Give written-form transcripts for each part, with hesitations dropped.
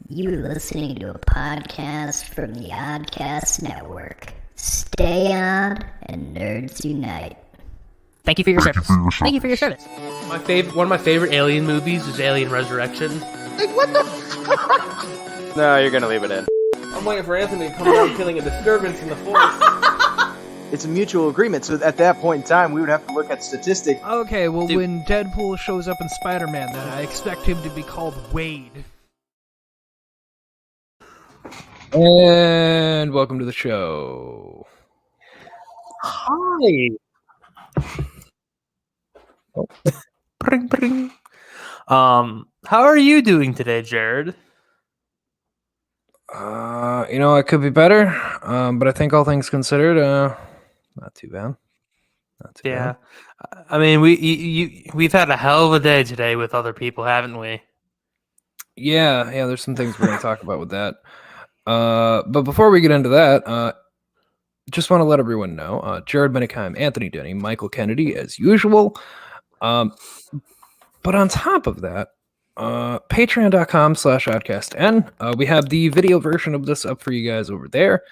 You're listening to a podcast from the Oddcast Network. Stay on and nerds unite. Thank you for your service. Thank you for your service. One of my favorite Alien movies is Alien Resurrection. Like, what the fuck? No, you're gonna leave it in. I'm waiting for Anthony to come down killing a disturbance in the force. It's a mutual agreement, so at that point in time, we would have to look at statistics. Okay, well, when Deadpool shows up in Spider-Man, then I expect him to be called Wade. And welcome to the show. Hi. Oh. Bring, bring. How are you doing today, Jared? It could be better, but I think all things considered, not too bad. Not too bad. I mean, we've had a hell of a day today with other people, haven't we? Yeah, there's some things we're going to talk about with that. But before we get into that, just want to let everyone know, Jared Minekime, Anthony Denney, Mikeal Kennedy, as usual. But on top of that, patreon.com/oddcastn. We have the video version of this up for you guys over there.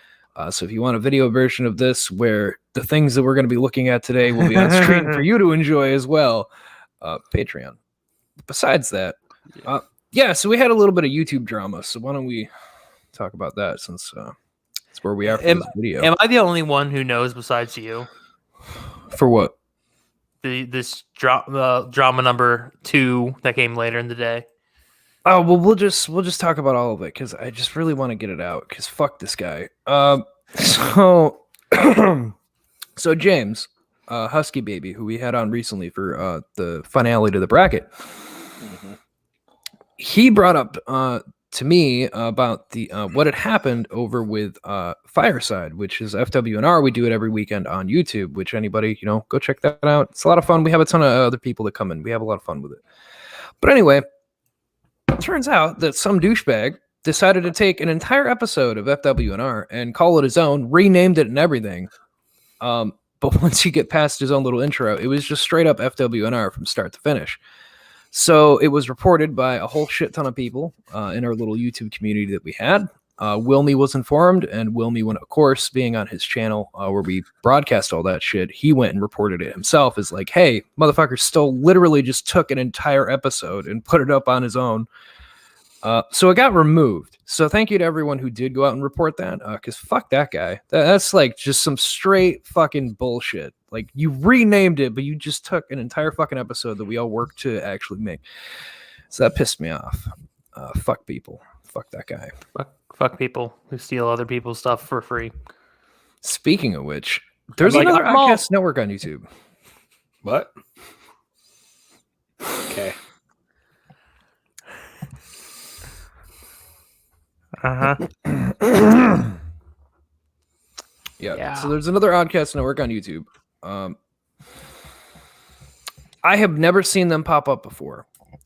So if you want a video version of this where the things that we're going to be looking at today will be on screen for you to enjoy as well, Patreon. Besides that, so we had a little bit of YouTube drama. So why don't we talk about that since it's where we are for this video. Am I the only one who knows besides you? For what? This drama number 2 that came later in the day. Oh well, we'll just talk about all of it because I just really want to get it out because fuck this guy. So James, Husky Baby, who we had on recently for the finale to the bracket, he brought up to me about the what had happened over with Fireside, which is FWNR. We do it every weekend on YouTube, which anybody, go check that out. It's a lot of fun. We have a ton of other people that come in. We have a lot of fun with it. But anyway, it turns out that some douchebag decided to take an entire episode of FWNR and call it his own, renamed it and everything. But once you get past his own little intro, it was just straight up FWNR from start to finish. So it was reported by a whole shit ton of people in our little YouTube community that we had. Wilmy was informed, and Wilmy, when of course being on his channel where we broadcast all that shit, he went and reported it himself as like, hey, motherfucker still literally just took an entire episode and put it up on his own. So it got removed. So thank you to everyone who did go out and report that, because fuck that guy. That's like just some straight fucking bullshit. Like, you renamed it, but you just took an entire fucking episode that we all worked to actually make. So that pissed me off. Fuck people. Fuck that guy. Fuck people who steal other people's stuff for free. Speaking of which, there's another Oddcast Network on YouTube. What? Okay. Yeah. So there's another Oddcast Network on YouTube. I have never seen them pop up before.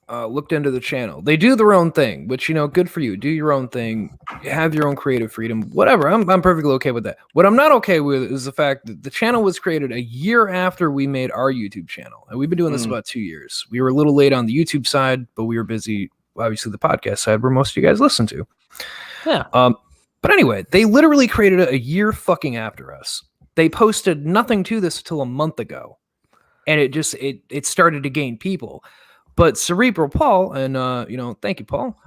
Looked into the channel. They do their own thing, which, good for you. Do your own thing. Have your own creative freedom. Whatever. I'm perfectly okay with that. What I'm not okay with is the fact that the channel was created a year after we made our YouTube channel. And we've been doing this about 2 years. We were a little late on the YouTube side, but we were busy, obviously, the podcast side where most of you guys listen to. Yeah. But anyway, they literally created it a year fucking after us. They posted nothing to this until a month ago. And it started to gain people. But Cerebral Paul, and thank you, Paul.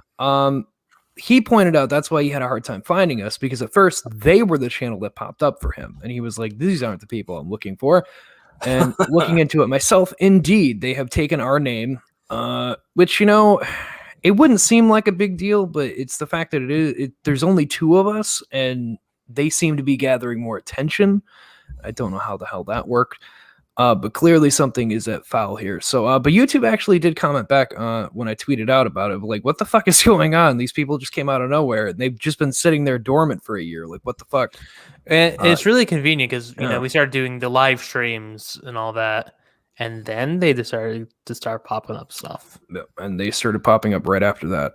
He pointed out that's why he had a hard time finding us, because at first they were the channel that popped up for him, and he was like, "These aren't the people I'm looking for." And looking into it myself, indeed, they have taken our name, which it wouldn't seem like a big deal, but it's the fact that there's only 2 of us, and they seem to be gathering more attention. I don't know how the hell that worked. But clearly something is at foul here. So, but YouTube actually did comment back when I tweeted out about it. Like, what the fuck is going on? These people just came out of nowhere. And they've just been sitting there dormant for a year. Like, what the fuck? And it's really convenient because, we started doing the live streams and all that. And then they decided to start popping up stuff. And they started popping up right after that.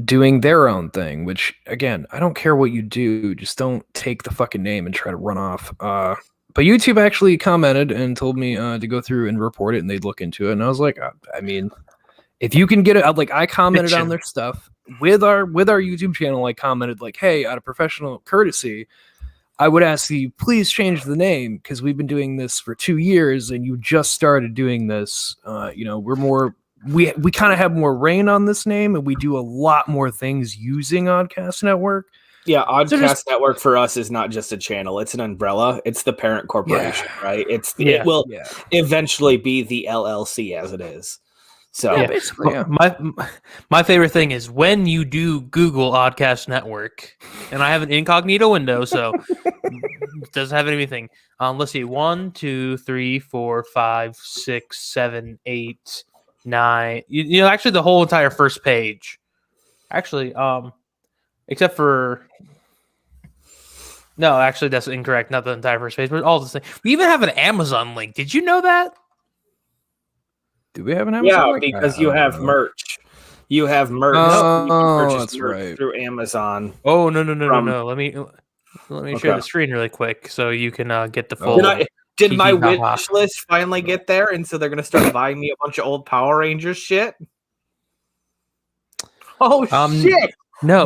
Doing their own thing, which, again, I don't care what you do. Just don't take the fucking name and try to run off. But YouTube actually commented and told me to go through and report it, and they'd look into it. And I was like, I mean, if you can get it, like I commented on their stuff with our YouTube channel. I commented like, hey, out of professional courtesy, I would ask you please change the name because we've been doing this for 2 years, and you just started doing this. We're more. We kind of have more reign on this name, and we do a lot more things using Oddcast Network. Yeah, Oddcast Network for us is not just a channel; it's an umbrella. It's the parent corporation, right? It will eventually be the LLC as it is. So basically, my favorite thing is when you do Google Oddcast Network, and I have an incognito window, so it doesn't have anything. Let's see, 1, 2, 3, 4, 5, 6, 7, 8, 9. Actually, the whole entire first page. Actually, except for. No, actually, that's incorrect. Not the entire first page, but all the same. We even have an Amazon link. Did you know that? Do we have an Amazon link? Yeah, because you have merch. You have merch. Oh, you can purchase that's merch right. through Amazon. Oh no! Let me share the screen really quick so you can get the full. Did my wish list finally get there, and so they're gonna start buying me a bunch of old Power Rangers shit? Oh shit! No,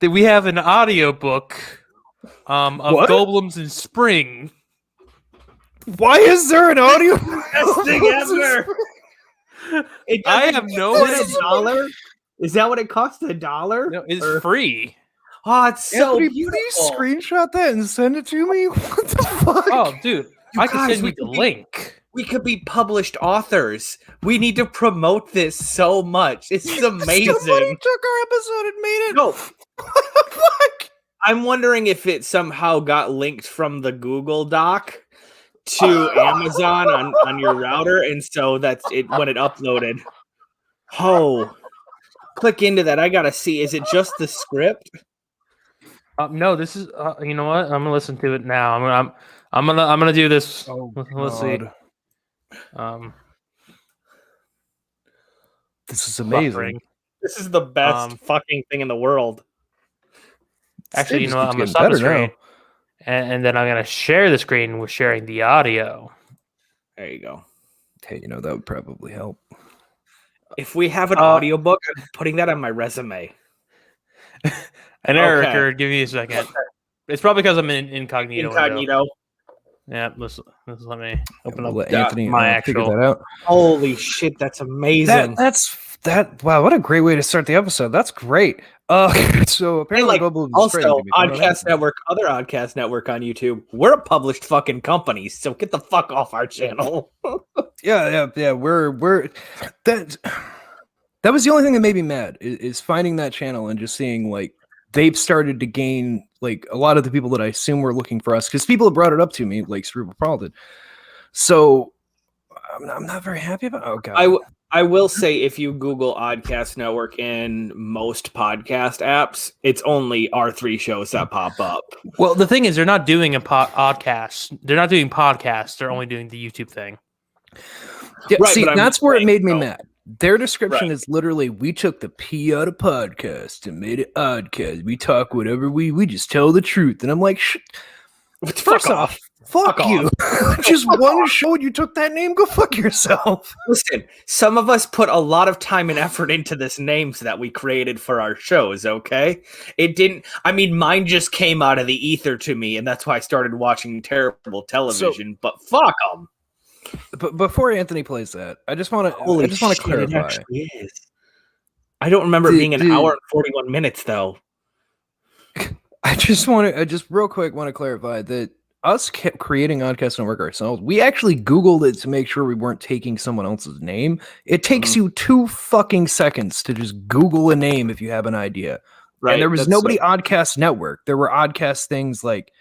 we have an audiobook of Golems in Spring. Why is there an audio? Best thing ever. I have no idea. $1? Is that what it costs? $1? No, it's free. Oh, it's so Anthony, beautiful. please screenshot that and send it to me. What the fuck? Oh, dude, I can send you the link. We could be published authors. We need to promote this so much. It's amazing. Somebody took our episode and made it. No. What the fuck? I'm wondering if it somehow got linked from the Google Doc to Amazon on your router, and so that's it when it uploaded. Oh, click into that. I gotta see. Is it just the script? No, this is. You know what? I'm gonna listen to it now. I'm gonna do this. Oh, let's see. This is amazing. Buffering. This is the best fucking thing in the world. Actually, you know what? I'm gonna stop the screen, and then I'm gonna share the screen with sharing the audio. There you go. Hey, that would probably help. If we have an audiobook, I'm putting that on my resume. And Eric, give me a second. It's probably because I'm in incognito. Incognito. Yeah, let me open up Anthony my actual. Figure that out. Holy shit, that's amazing. Wow, what a great way to start the episode. That's great. So apparently, also Oddcast Network, other Oddcast Network on YouTube. We're a published fucking company, so get the fuck off our channel. Yeah. We're that was the only thing that made me mad is finding that channel and just seeing like they've started to gain like a lot of the people that I assume were looking for us because people have brought it up to me like Cerebral Prawl did. So I'm not very happy about. Oh god. I will say if you Google Oddcast Network in most podcast apps, it's only our 3 shows that pop up. Well, the thing is, they're not doing a podcast. They're not doing podcasts. They're only doing the YouTube thing. Yeah, right, see, that's where it made me mad. Their description is literally, we took the P out of podcast and made it Oddcast. We talk whatever we just tell the truth. And I'm like, first off, fuck you. Just one show you took that name, go fuck yourself. Listen, some of us put a lot of time and effort into this names that we created for our shows, okay? It didn't, mine just came out of the ether to me, and that's why I started watching terrible television, but fuck them. But before Anthony plays that, I just want to clarify. It actually is. I don't remember it being an hour and 41 minutes, though. I just real quick want to clarify that us kept creating Oddcast Network ourselves. We actually Googled it to make sure we weren't taking someone else's name. It takes you 2 fucking seconds to just Google a name if you have an idea. Right. And there was nobody Oddcast Network. There were Oddcast things like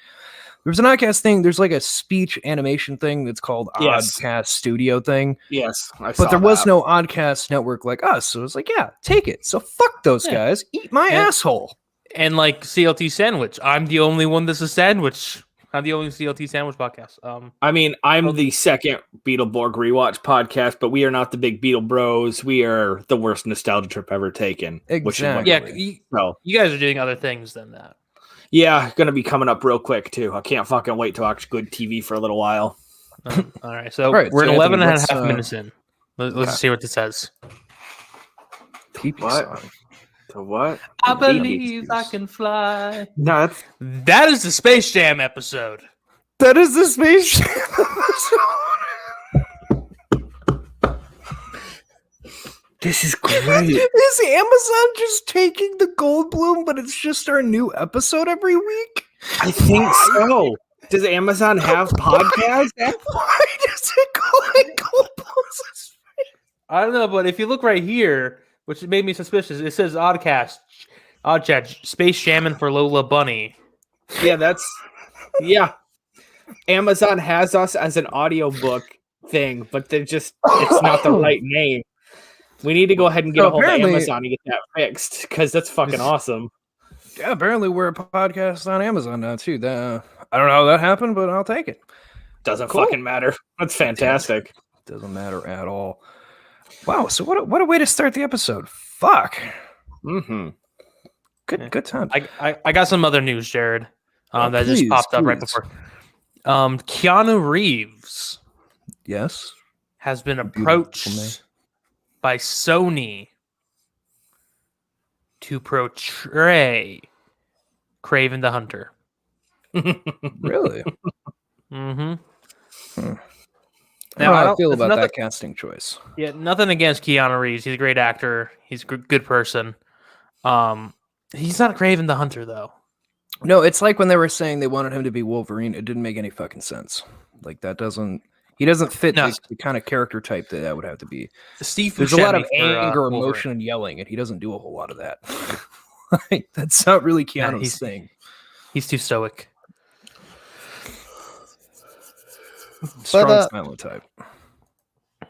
there's an Oddcast thing. There's like a speech animation thing that's called Oddcast Studio thing. Yes. But there was no Oddcast Network like us. So it was like, yeah, take it. So fuck those guys. Eat my asshole. And like CLT Sandwich. I'm the only one that's a sandwich. I'm the only CLT Sandwich podcast. I'm the second Beetleborg rewatch podcast, but we are not the big Beetle Bros. We are the worst nostalgia trip ever taken. Exactly. You guys are doing other things than that. Yeah, gonna be coming up real quick too. I can't fucking wait to watch good TV for a little while. All right, so Right, we're so at 11 Anthony, and a half let's, minutes in. Let's see what this says. Pee-pee What? song. To what? I Pee-pee believe I excuse. can fly. No, that's That is the Space Jam episode. That is the Space Jam. this is great. Is Amazon just taking the Goldblum, but it's just our new episode every week? I think so. Does Amazon have podcasts? Why does it go like Goldblum's? I don't know, but if you look right here, which made me suspicious, it says Oddcast, Oddchat, Space Jamming for Lola Bunny. Yeah, yeah. Amazon has us as an audiobook thing, but it's not the right name. We need to go ahead and get a hold of Amazon and get that fixed because that's fucking awesome. Yeah, apparently we're a podcast on Amazon now too. I don't know how that happened, but I'll take it. Doesn't fucking matter. That's fantastic. Doesn't matter at all. Wow, so what a way to start the episode. Fuck. Mm-hmm. Good time. I got some other news, Jared, that just popped up right before. Keanu Reeves Yes. has been Beautiful approached by Sony to portray Kraven the Hunter. Really? Mm-hmm. Now, how do I don't- feel it's about nothing- that casting choice? Yeah, nothing against Keanu Reeves. He's a great actor. He's a good person. He's not Kraven the Hunter, though. No, it's like when they were saying they wanted him to be Wolverine. It didn't make any fucking sense. Like he doesn't fit No. the kind of character type that would have to be. Steve There's a lot of Buscemi for, anger, Wolverine. emotion, and yelling, and he doesn't do a whole lot of that. Like, that's not really Keanu's he's- thing. He's too stoic. Strong silent type.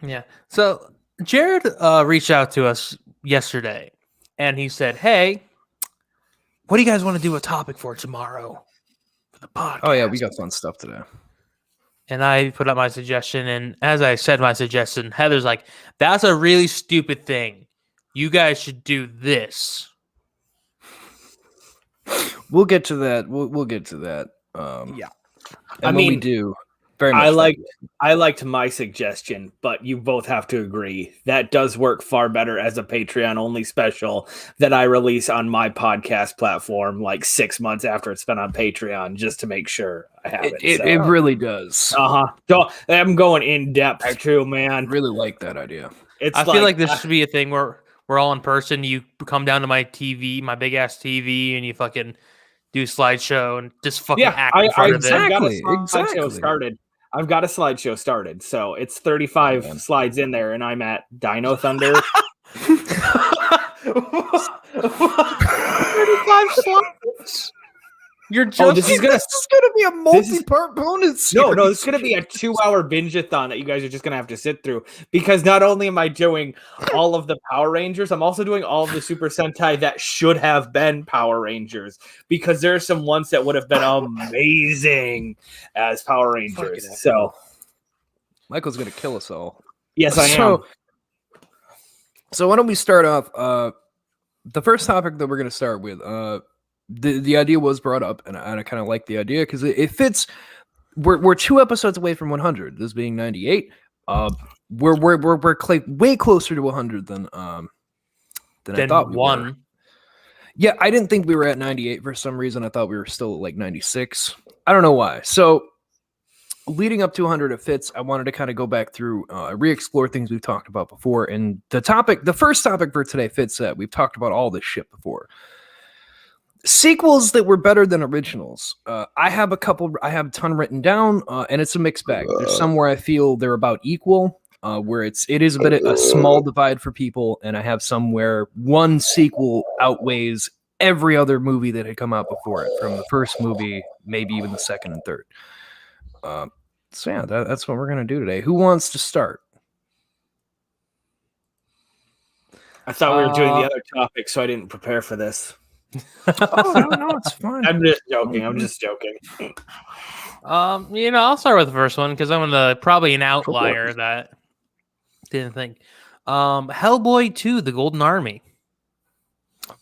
Yeah. So Jared reached out to us yesterday, and he said, "Hey, what do you guys want to do a topic for tomorrow for the podcast?" Oh yeah, we got fun stuff today. And I put up my suggestion, and as I said my suggestion, Heather's like, "That's a really stupid thing. You guys should do this." We'll get to that. We'll get to that. Yeah. And I when we mean, do, very much. I liked my suggestion, but you both have to agree that does work far better as a Patreon only special that I release on my podcast platform like 6 months after it's been on Patreon just to make sure I have it. It really does. I'm going in depth too, I man. really like that idea. I feel like this should be a thing where we're all in person. You come down to my TV, my big ass TV, and you fucking do a slideshow and just fucking act in front of it. I've got a Exactly. slideshow started. I've got a slideshow started, so it's 35 slides in there, and I'm at Dino Thunder. 35 slides. You're just this is gonna be a multi-part bonus. No, series. this is going to be a 2-hour binge-a-thon that you guys are just going to have to sit through because not only am I doing all of the Power Rangers, I'm also doing all of the Super Sentai that should have been Power Rangers because there are some ones that would have been amazing as Power Rangers. So, Michael's gonna kill us all. yes, I am. So why don't we start off? The first topic that we're gonna start with. The idea was brought up, and I kind of like the idea because it fits. We're 2 episodes away from 100. This being 98. We're way closer to 100 than I thought we one. were. Yeah, I didn't think we were at 98 for some reason. I thought we were still at like 96. I don't know why. So leading up to 100, it fits. I wanted to kind of go back through, re-explore things we've talked about before, and the first topic for today fits that. We've talked about all this shit before. Sequels that were better than originals. I have a ton written down, and it's a mixed bag. There's some where I feel they're about equal, where it is a bit of a small divide for people, and I have some where one sequel outweighs every other movie that had come out before it, from the first movie, maybe even the second and third. So yeah, that's what we're gonna do today. Who wants to start? I thought we were doing the other topic, so I didn't prepare for this. No, it's fine. I'm just joking. I'll start with the first one because I'm probably an outlier that didn't think. Hellboy 2: The Golden Army.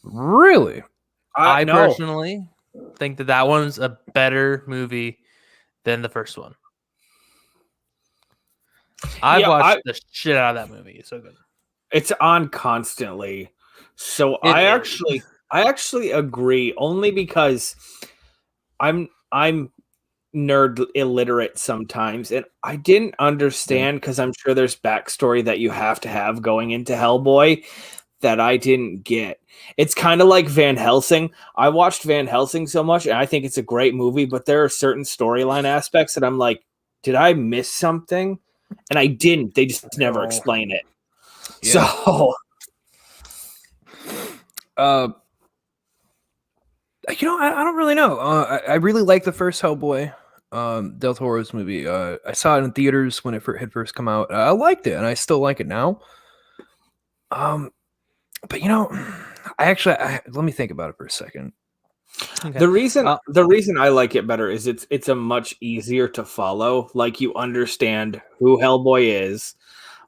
Really? I no. personally think that one's a better movie than the first one. I've watched the shit out of that movie. It's so good. It's on constantly. So I actually agree, only because I'm nerd illiterate sometimes, and I didn't understand, because I'm sure there's backstory that you have to have going into Hellboy that I didn't get. It's kind of like Van Helsing. I watched Van Helsing so much, and I think it's a great movie, but there are certain storyline aspects that I'm like, did I miss something? And I didn't. They just never explain it. Yeah. So, I don't really know. I really like the first Hellboy, Del Toro's movie. I saw it in theaters when it had first come out. I liked it, and I still like it now. But let me think about it for a second. Okay. The reason I like it better is it's a much easier to follow. Like, you understand who Hellboy is,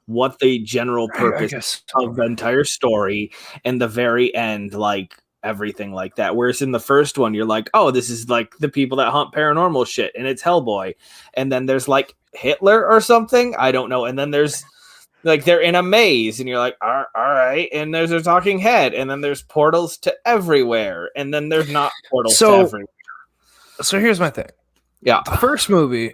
what the general purpose of the entire story, and the very end, like everything like that. Whereas in the first one, you're like, oh, this is like the people that hunt paranormal shit, and it's Hellboy. And then there's like Hitler or something, I don't know. And then there's like they're in a maze, and you're like, all right. And there's a talking head, and then there's portals to everywhere, and then there's not portals to everywhere. So here's my thing. Yeah, the first movie.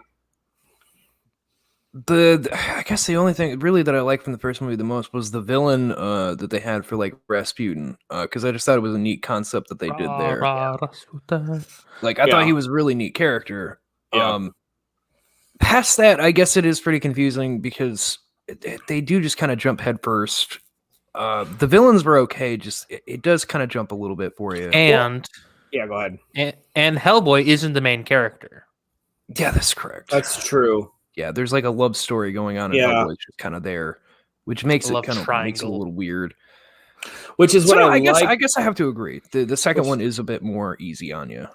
I guess the only thing really that I liked from the first movie the most was the villain that they had for like Rasputin, because I just thought it was a neat concept that they did there. Like, I thought he was a really neat character. Yeah. Past that, I guess it is pretty confusing because they do just kind of jump head first. The villains were okay, just it does kind of jump a little bit for you. And go ahead. And Hellboy isn't the main character. Yeah, that's correct. That's true. Yeah, there's like a love story going on, and Hellboy's just kind of there, which makes it kind of makes it a little weird. Which is what I guess I have to agree. The second one is a bit more easy on you.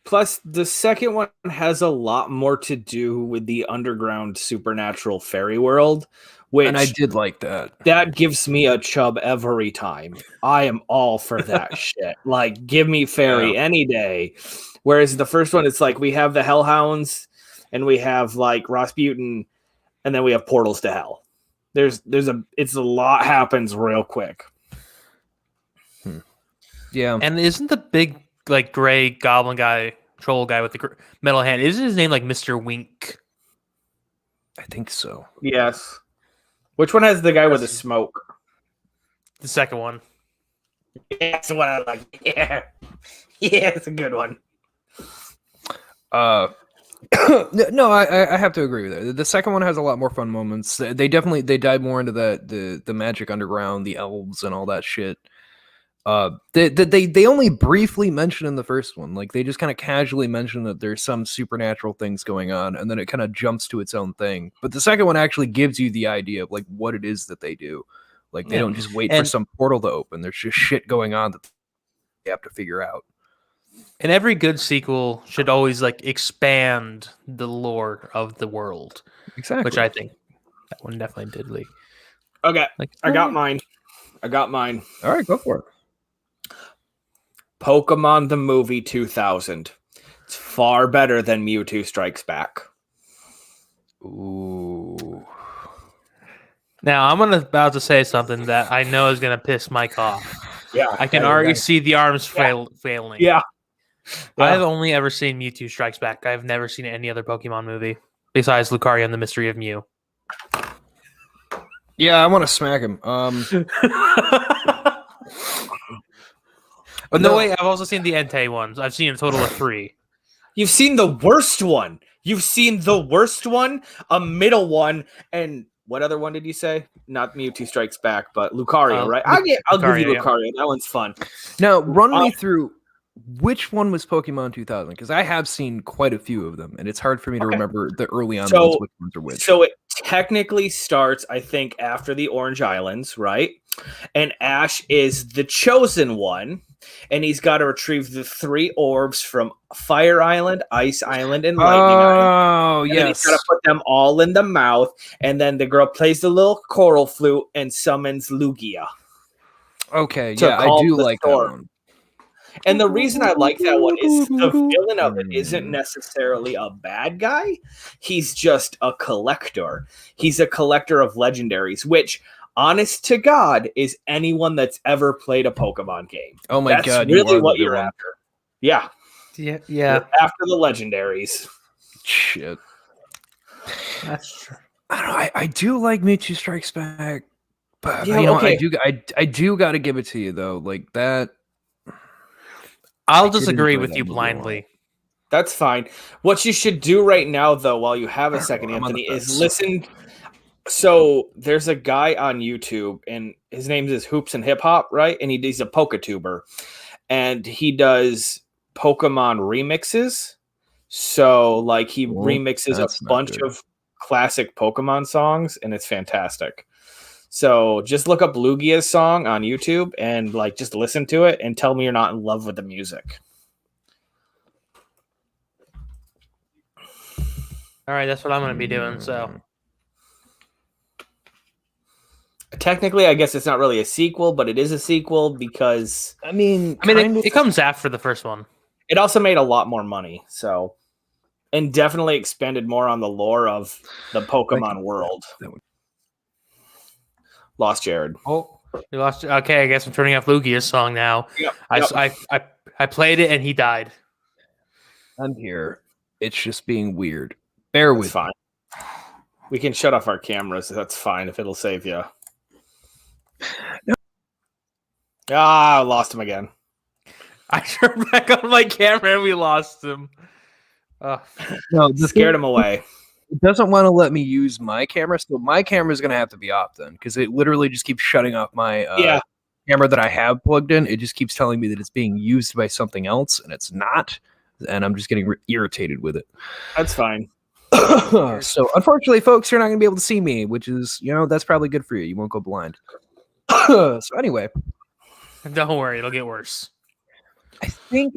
Plus, the second one has a lot more to do with the underground supernatural fairy world, and I did like that. That gives me a chub every time. I am all for that shit. Like, give me fairy any day. Whereas the first one, it's like we have the Hellhounds, and we have like Rasputin, and then we have portals to hell. It's a lot happens real quick. Yeah. And isn't the big like gray goblin guy, troll guy with the metal hand, isn't his name like Mr. Wink? I think so. Yes. Which one has the guy with the smoke? The second one. That's the one I like. Yeah. Yeah, it's a good one. No, I have to agree with that. The second one has a lot more fun moments. They dive more into the magic underground, the elves, and all that shit. They only briefly mention in the first one, like they just kind of casually mention that there's some supernatural things going on, and then it kind of jumps to its own thing. But the second one actually gives you the idea of like what it is that they do. Like they don't just wait for some portal to open. There's just shit going on that they have to figure out. And every good sequel should always like expand the lore of the world. Exactly. Which I think that one definitely did. Like, okay, I got mine. All right, go for it. Pokemon the movie 2000. It's far better than Mewtwo Strikes Back. Ooh. Now I'm about to say something that I know is gonna piss Mike off. Yeah, I can already see the arms failing. Yeah. I've only ever seen Mewtwo Strikes Back. I've never seen any other Pokemon movie besides Lucario and the Mystery of Mew. Yeah, I want to smack him. But no, wait, I've also seen the Entei ones. I've seen a total of 3. You've seen the worst one. A middle one, and what other one did you say? Not Mewtwo Strikes Back, but Lucario, right? I'll give you Lucario. Yeah. That one's fun. Now, run me through which one was Pokemon 2000, because I have seen quite a few of them, and it's hard for me to remember the early on ones, which ones are which. So it technically starts, I think, after the Orange Islands, right? And Ash is the chosen one, and he's got to retrieve the 3 orbs from Fire Island, Ice Island, and Lightning Island. Oh, yes. He's got to put them all in the mouth, and then the girl plays the little coral flute and summons Lugia. Okay, yeah, I do like that one. And the reason I like that one is the villain of it isn't necessarily a bad guy. He's just a collector. He's a collector of legendaries, which, honest to God, is anyone that's ever played a Pokemon game. Oh my That's God, really what you're villain. after. Yeah. Yeah. You're after the legendaries. Shit. That's true. I don't know. I do like Mewtwo Strikes Back, but Yeah, you know, okay. I do got to give it to you though. Like that. I'll I did disagree enjoy with that you movie a lot. blindly. That's fine. What you should do right now, though, while you have I a don't second, know, I'm on Anthony, the is fence. listen. So there's a guy on YouTube, and his name is Hoops and Hip Hop, right? And he's a Pokatuber, and he does Pokemon remixes. So like he Well, remixes a that's not bunch good. of classic Pokemon songs, and it's fantastic. So just look up Lugia's song on YouTube and like just listen to it and tell me you're not in love with the music. All right, that's what I'm going to be doing. So Technically, I guess it's not really a sequel, but it is a sequel because I mean, it comes after the first one. it also made a lot more money. So, and definitely expanded more on the lore of the Pokemon world. Lost Jared. Oh, you lost. Okay, I guess I'm turning off Lugia's song now. Yep, I played it and he died. I'm here. It's just being weird. Bear It's with fine. We can shut off our cameras. That's fine if it'll save you. Ah, I lost him again. I turned back on my camera and we lost him. No, the Scared him away. It doesn't want to let me use my camera, so my camera is going to have to be off then, because it literally just keeps shutting off my camera that I have plugged in. It just keeps telling me that it's being used by something else, and it's not, and I'm just getting irritated with it. That's fine. So, unfortunately, folks, you're not going to be able to see me, which is, that's probably good for you. You won't go blind. So, anyway. Don't worry, it'll get worse. I think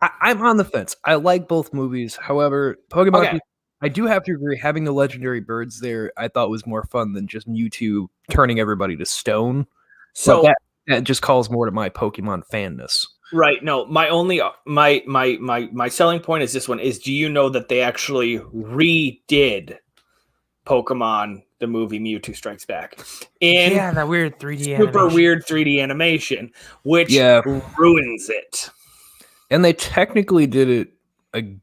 I'm on the fence. I like both movies. However, Pokemon, Okay. I do have to agree, having the legendary birds there, I thought was more fun than just Mewtwo turning everybody to stone. So But that just calls more to my Pokemon fanness. right, no, my only my selling point is this one is, do you know that they actually redid Pokemon the movie Mewtwo Strikes Back in that weird 3D super animation. weird 3D animation, which ruins it. And they technically did it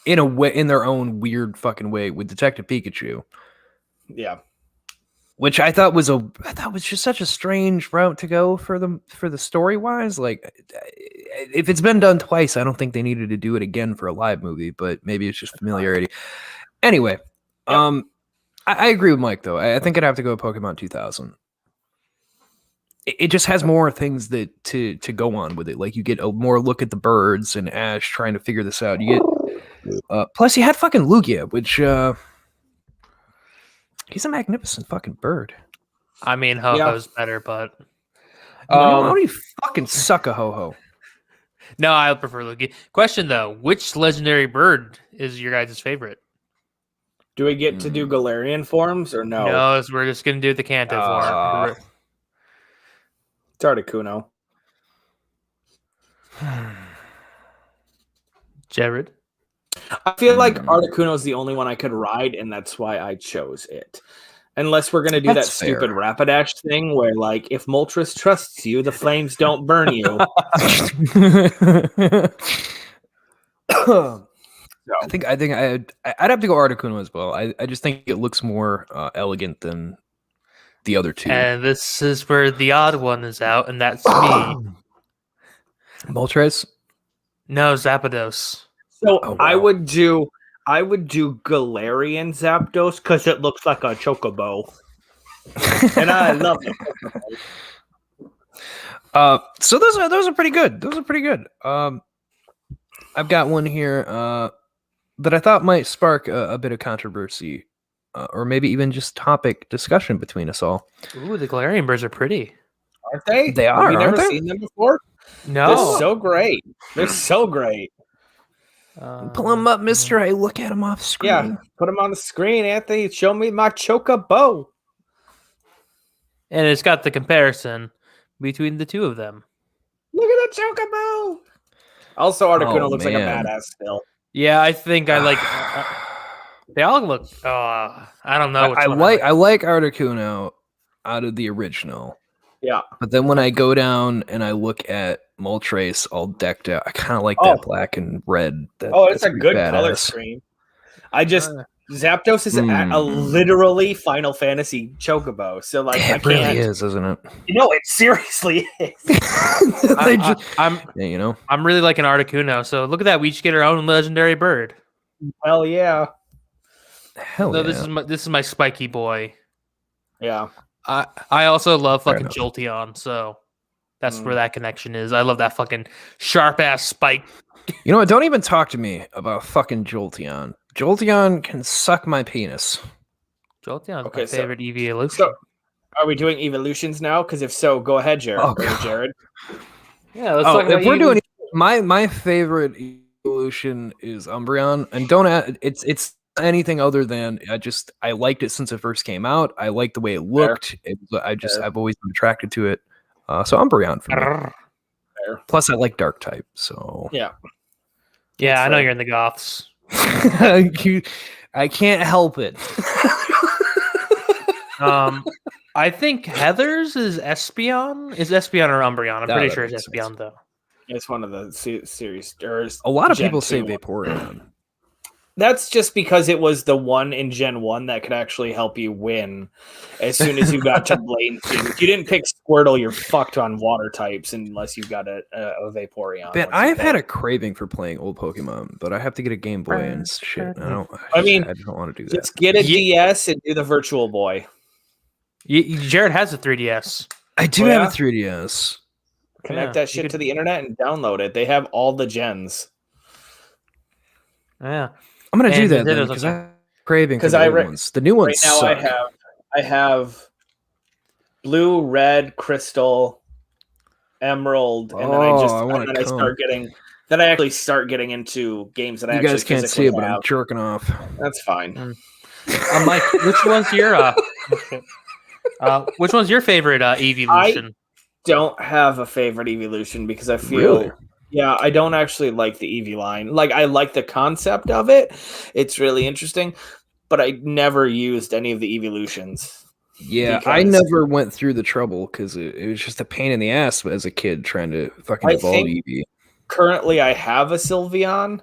in a way, in their own weird fucking way, with Detective Pikachu. Yeah. Which I thought was just such a strange route to go for the story wise. Like, if it's been done twice, I don't think they needed to do it again for a live movie. But maybe it's just familiarity. Anyway, I agree with Mike though. I think I'd have to go with Pokemon 2000. It just has more things that to go on with it. Like, you get a more look at the birds and Ash trying to figure this out. You get plus you had fucking Lugia, which he's a magnificent fucking bird. I mean, Ho-Ho's better, but How do you fucking suck a ho-ho? no, I prefer Lugia. Question though, which legendary bird is your guys' favorite? Do we get to do Galarian forms or no? No, we're just gonna do the Kanto form. It's Articuno. Jared? I feel like Articuno is the only one I could ride, and that's why I chose it. Unless we're gonna do That's that stupid fair. Rapidash thing where, like, if Moltres trusts you, the flames don't burn you. I think I'd have to go Articuno as well. I just think it looks more elegant than the other two. And this is where the odd one is out, and that's me. Moltres? No, Zapdos. So Oh, wow. I would do Galarian Zapdos because it looks like a chocobo, and I love it. So those are pretty good. Those are pretty good. I've got one here that I thought might spark a bit of controversy, or maybe even just topic discussion between us all. Ooh, the Galarian birds are pretty. Aren't they? They are, Have you aren't never they? seen them before? No. They're so great. They're so great. Pull them up, Mister. I look at them off screen. Yeah, put them on the screen, Anthony. Show me my chocobo. And it's got the comparison between the two of them. Look at that Chocobo! Also, Articuno looks like a man. badass still. Yeah, I think I like. They all look. I don't know. Which I one like Articuno out of the original. Yeah. But then when I go down and I look at Moltres all decked out, I kind of like that black and red. It's a pretty good badass. color scheme. Zapdos is a literally Final Fantasy Chocobo, so like I It can't. really is, isn't it? It seriously is. I'm really liking Articuno. So look at that. We each get our own legendary bird. Hell yeah. Hell So yeah. this is my spiky boy. Yeah. I also love Fair fucking enough. Jolteon, so that's where that connection is. I love that fucking sharp ass spike. You know what? Don't even talk to me about fucking Jolteon. Jolteon can suck my penis. Jolteon's Okay, my favorite EV evolution. So, are we doing evolutions now? Because if so, go ahead, Jared. Oh, God. Jared. Yeah, let's talk If about we're doing my favorite evolution is Umbreon, and don't add, it's anything other than I liked it since it first came out. I liked the way it looked. I've always been attracted to it. So Umbreon for me. Plus, I like Dark type. So Yeah. I know you're in the Goths. I can't help it. I think Heather's is Espeon. Is Espeon or Umbreon? I'm pretty sure it's Espeon though. It's one of the series. A lot of Gen people say 2 ones. Vaporeon. That's just because it was the one in Gen 1 that could actually help you win as soon as you got to Blaine. If you didn't pick Squirtle, you're fucked on water types unless you've got a Vaporeon. Man, I've had a craving for playing old Pokemon, but I have to get a Game Boy and shit. I don't want to do that. Just get a DS and do the Virtual Boy. Jared has a 3DS. I do have a 3DS. Connect that shit to the internet and download it. They have all the gens. Yeah. I'm gonna do that Nintendo's because I'm craving for the old ones. The new Right ones now, suck. I have blue, red, crystal, emerald, and then I actually start getting into games that I You actually guys can't physically see it, but have. I'm jerking off. That's fine. Mike, which one's your favorite evolution? Don't have a favorite evolution because I feel I don't actually like the Eevee line. Like I like the concept of it. It's really interesting, but I never used any of the evolutions. Yeah, I never went through the trouble because it was just a pain in the ass as a kid trying to fucking evolve Eevee. Currently, I have a Sylveon,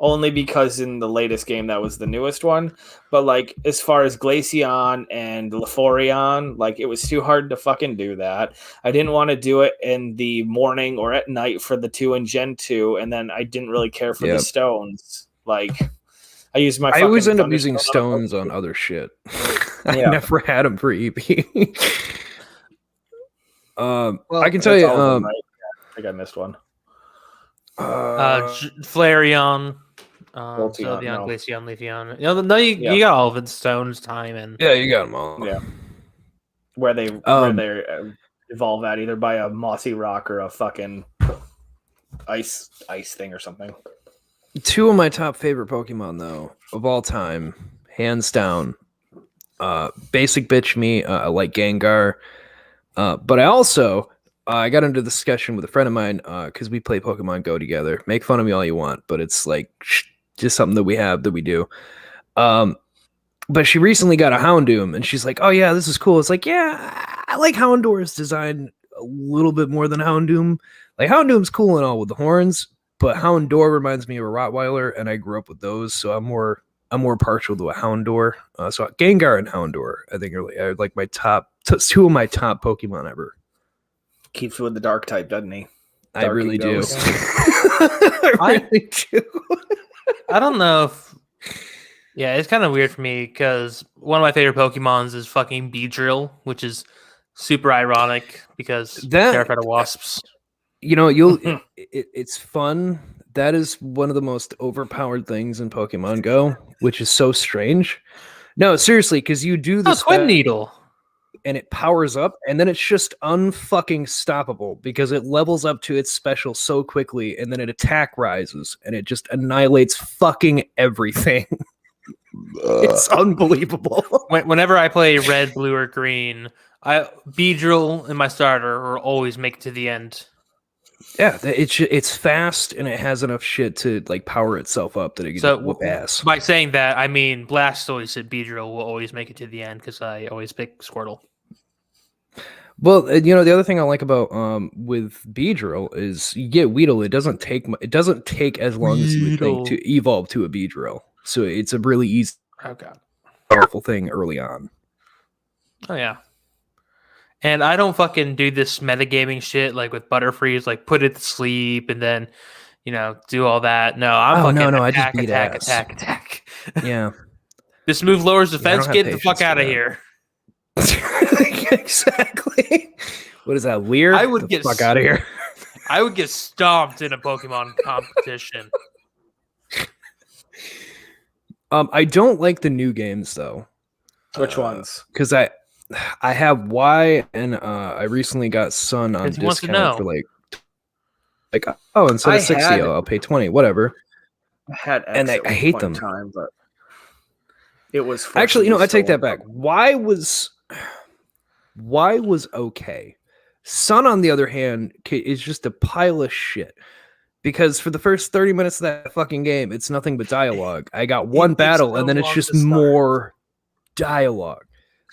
only because in the latest game that was the newest one. But like as far as Glaceon and Leaforion, like it was too hard to fucking do that. I didn't want to do it in the morning or at night for the 2 in Gen 2, and then I didn't really care for the stones. Like I used my. I always end up Thunder using Stone stones on other shit. I never had them for Eevee. I can tell you. I think I missed one. Flareon, Jolteon, Sylveon, no. Glaceon, Leafeon. You got all of its stones, time, and Yeah, you got them all. Yeah, where they evolve at either by a mossy rock or a fucking ice thing or something. 2 of my top favorite Pokemon, though, of all time, hands down. Basic bitch me. I like Gengar, but I also. I got into a discussion with a friend of mine because we play Pokemon Go together. Make fun of me all you want, but it's like just something that we do. But she recently got a Houndoom, and she's like, "Oh yeah, this is cool." It's like, yeah, I like Houndour's design a little bit more than Houndoom. Like Houndoom's cool and all with the horns, but Houndour reminds me of a Rottweiler, and I grew up with those, so I'm more partial to a Houndour. So Gengar and Houndour, I think, are like my top 2 of my top Pokemon ever. Keeps with the dark type, doesn't he? I really do. I really do. I don't know if. Yeah, it's kind of weird for me because one of my favorite Pokemons is fucking Beedrill, which is super ironic because terrified of wasps. You know, it's fun. That is one of the most overpowered things in Pokemon Go, which is so strange. No, seriously, because you do this. Twin Needle. And it powers up, and then it's just unfucking stoppable because it levels up to its special so quickly, and then it attack rises, and it just annihilates fucking everything. It's unbelievable. Whenever I play red, blue, or green, Beedrill and my starter will always make it to the end. Yeah, it's fast and it has enough shit to like power itself up that it can So whoop ass. by saying that, I mean Blastoise and Beedrill will always make it to the end because I always pick Squirtle. Well, the other thing I like about with Beedrill is you get Weedle. It doesn't take as long as you would think to evolve to a Beedrill. So it's a really easy, powerful thing early on. Oh yeah. And I don't fucking do this metagaming shit like with Butterfreeze, like put it to sleep and then, do all that. No, I'm I just attack, beat attack, ass. attack. Yeah. This move lowers defense. have Get the fuck patience out for of that. here. Exactly. What is that? Weird? I would the get fuck out of here. I would get stomped in a Pokemon competition. I don't like the new games though. Which ones? Because I have Y and I recently got Sun on 'Cause he wants to discount for know. like instead of 60 I'll pay 20, whatever. I had X And I at one hate point in them. time, but it was Actually, I take that forcibly back. Y was okay. Sun, on the other hand, is just a pile of shit. Because for the first 30 minutes of that fucking game, it's nothing but dialogue. I got one takes battle, so and then it's long just to start. more dialogue.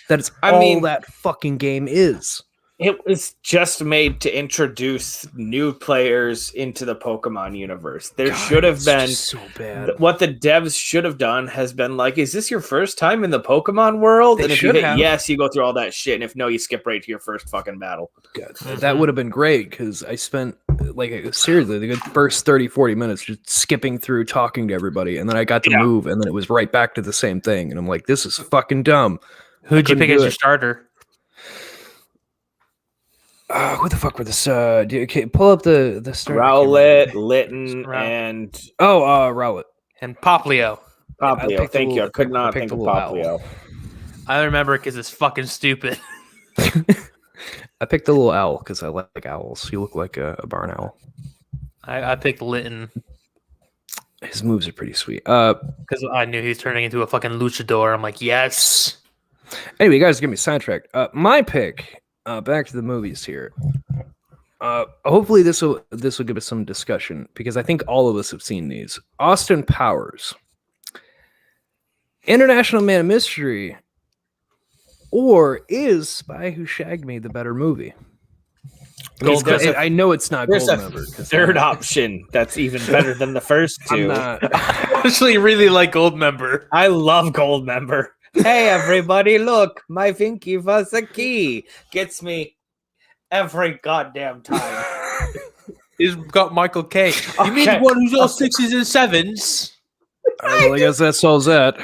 That's all that fucking game is. It was just made to introduce new players into the Pokemon universe. There should have been so bad. what the devs should have done has been like, is this your first time in the Pokemon world? They And if you should hit have. yes, you go through all that shit. And if no, you skip right to your first fucking battle. God, that would have been great because I spent seriously the good first 30-40 minutes just skipping through talking to everybody, and then I got to move, and then it was right back to the same thing, and I'm like, this is fucking dumb. Who'd you couldn't pick do as it. your starter? Who the fuck were this? Pull up the starter. Rowlet, Litten, Rowlet. and Rowlet. And Poplio. I Poplio. picked the Thank you. I little- could I not picked think the of little owl. Poplio. I remember it because it's fucking stupid. I picked the little owl because I like owls. You look like a barn owl. I picked Litten His moves are pretty sweet. because I knew he was turning into a fucking luchador. I'm like, yes. Anyway, you guys get me sidetracked. My pick. Back to the movies here. Hopefully this will give us some discussion because I think all of us have seen these. Austin Powers, International Man of Mystery, or is Spy Who Shagged Me the better movie? I know it's not There's a Goldmember. 'cause third option that's even better than the first I'm two. not. I actually really like Goldmember. I love Goldmember. Hey, everybody, look, my Vinky was a key. Gets me every goddamn time. He's got Michael K. You mean the Okay. one who's all sixes and sevens? Well, I guess that solves that.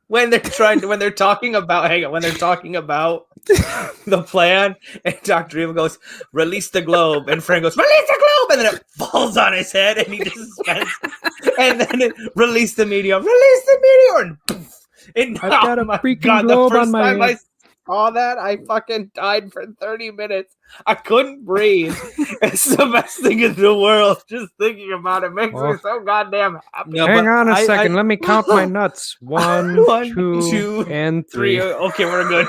when they're talking about the plan, and Dr. Evil goes, release the globe, and Frank goes, release the globe, and then it falls on his head, and he just spends, and then release the meteor, and poof, and I've got a oh my freaking God, globe the on first my time I head. saw that, I fucking died for 30 minutes. I couldn't breathe. It's the best thing in the world. Just thinking about it makes me so goddamn happy. No, Hang but on a I- second. I- Let me count my nuts. One, One, two, two, and three. Okay, we're good.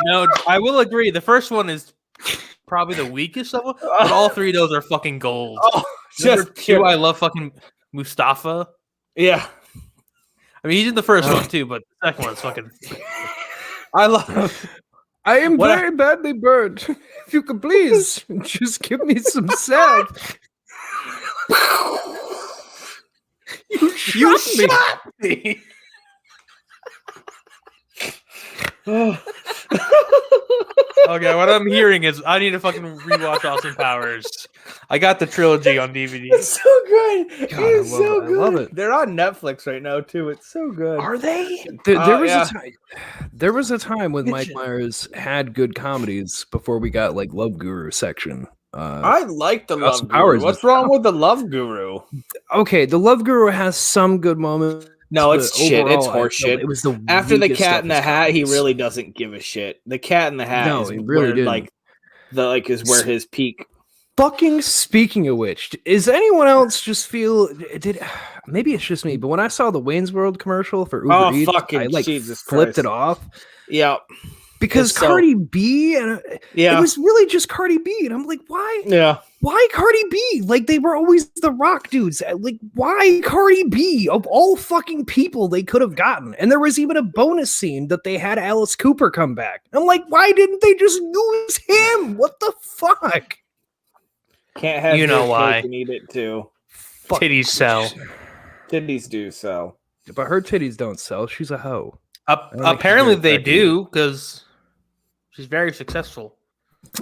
No, I will agree. The first one is probably the weakest of them, but all three of those are fucking gold. Oh, Number just two, pure. I love fucking Mustafa. Yeah. I mean, he's in the first one too, but the second one's fucking. I love. I am What very badly burned. If you could please just give me some salve. You shot me. Okay, what I'm hearing is I need to fucking rewatch Austin Powers. I got the trilogy on DVD. It's so good. God, It's I love so it. I good. love it. They're on Netflix right now too. It's so good. Are they? Yeah. There was a time when Mike Myers had good comedies before we got like Love Guru section. I like the Austin Love Guru. Powers What's is wrong with the Love Guru? Okay, the Love Guru has some good moments. No, but it's shit. It's overall, I felt horseshit. It was the After the weakest Cat of in the his Hat, he comedies. really doesn't give a shit. The Cat in the Hat No, is he really where, didn't. is where his peak. Fucking speaking of which, is anyone else just feel did maybe it's just me, but when I saw the Wayne's World commercial for Uber Eats, fucking I like Jesus flipped Christ. it off Yeah. because It's so- Cardi B and Yeah. it was really just Cardi B, and I'm like, why? Yeah. Why Cardi B? Like, they were always the rock dudes. Like, why Cardi B? Of all fucking people they could have gotten. And there was even a bonus scene that they had Alice Cooper come back. I'm like, why didn't they just use him? What the fuck? Can't have You know your why. cake and eat it too. Titties sell. Titties do so. But her titties don't sell. She's a hoe. Up, I don't think she's apparently very they do because she's very successful.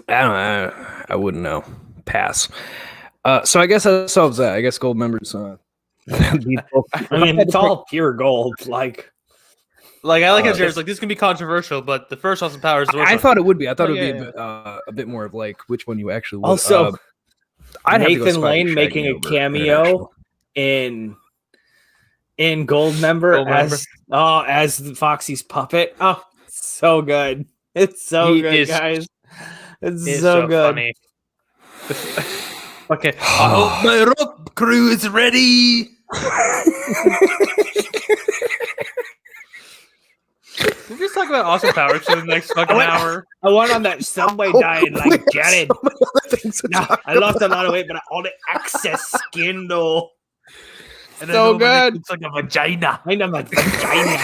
I wouldn't know. Pass. So I guess that solves that. I guess gold members. I mean, it's all pure gold. Like Like I like how Jared's like this can be controversial, but the first Austin Powers. Is the worst I one. thought it would be. I thought Oh, it would yeah, be a bit more of like which one you actually would. Also, I'd have to go Nathan Spy Lane Shaggy making a over cameo International. in Gold Member Gold Member. as the Foxy's puppet. Oh, so good! It's so He good, is- guys. It's It's so good. funny. Okay, I hope my rope crew is ready. We'll just talk about Austin Powers for the next fucking hour. I went on that subway diet We like have Jared. so many other things to No, talk I lost a lot of weight, but all the excess skin though. And I So know my neck good. looks like a vagina. I know my vagina.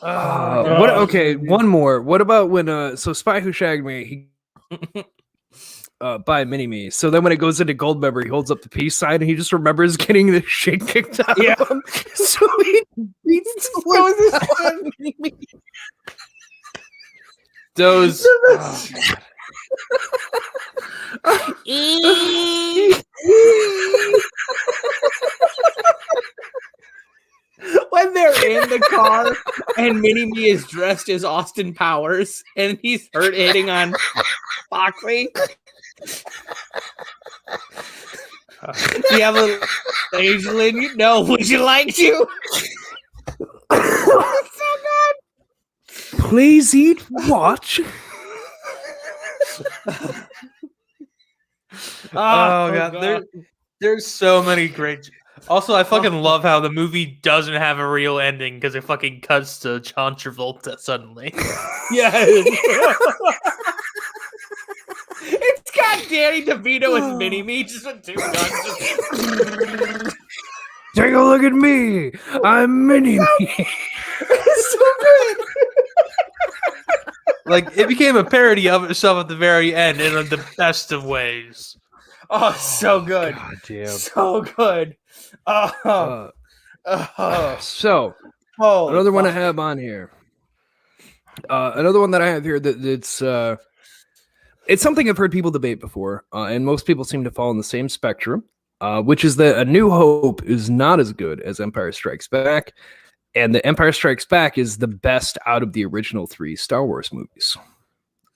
What? Okay, one more. What about when? So Spy Who Shagged Me, he by Mini Me. So then when it goes into Gold Member, he holds up the peace sign and he just remembers getting the shit kicked out of him. So he beats the Mini Me. Those. When they're in the car and Mini Me is dressed as Austin Powers and he's hitting on Foxy. Do you have a angel in you? No, would you like to? It's so good. Please eat what? Oh god, there's so many great. Also, I fucking love how the movie doesn't have a real ending because it fucking cuts to John Travolta suddenly. Yes. It's got Danny DeVito as Mini Me just with two guns. Take a look at me. I'm Mini Me. It's so good. Like it became a parody of itself at the very end in the best of ways. Oh, so good. God damn. So good. Oh, So another one I have on here. Another one that I have here that's it's something I've heard people debate before, and most people seem to fall in the same spectrum, which is that A New Hope is not as good as Empire Strikes Back, and The Empire Strikes Back is the best out of the original 3 Star Wars movies,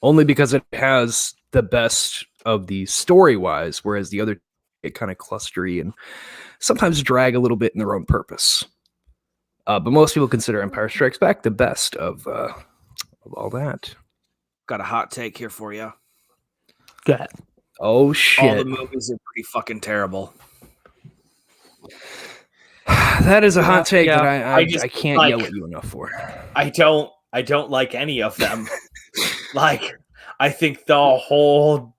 only because it has the best of the story-wise, whereas the other get kind of clustery and sometimes drag a little bit in their own purpose. But most people consider Empire Strikes Back the best of all that. Got a hot take here for you. Good. Oh All shit! the movies are pretty fucking terrible. That is a hot take yeah. that I just, I can't like- yell at you enough for. I don't like any of them. Like, I think the whole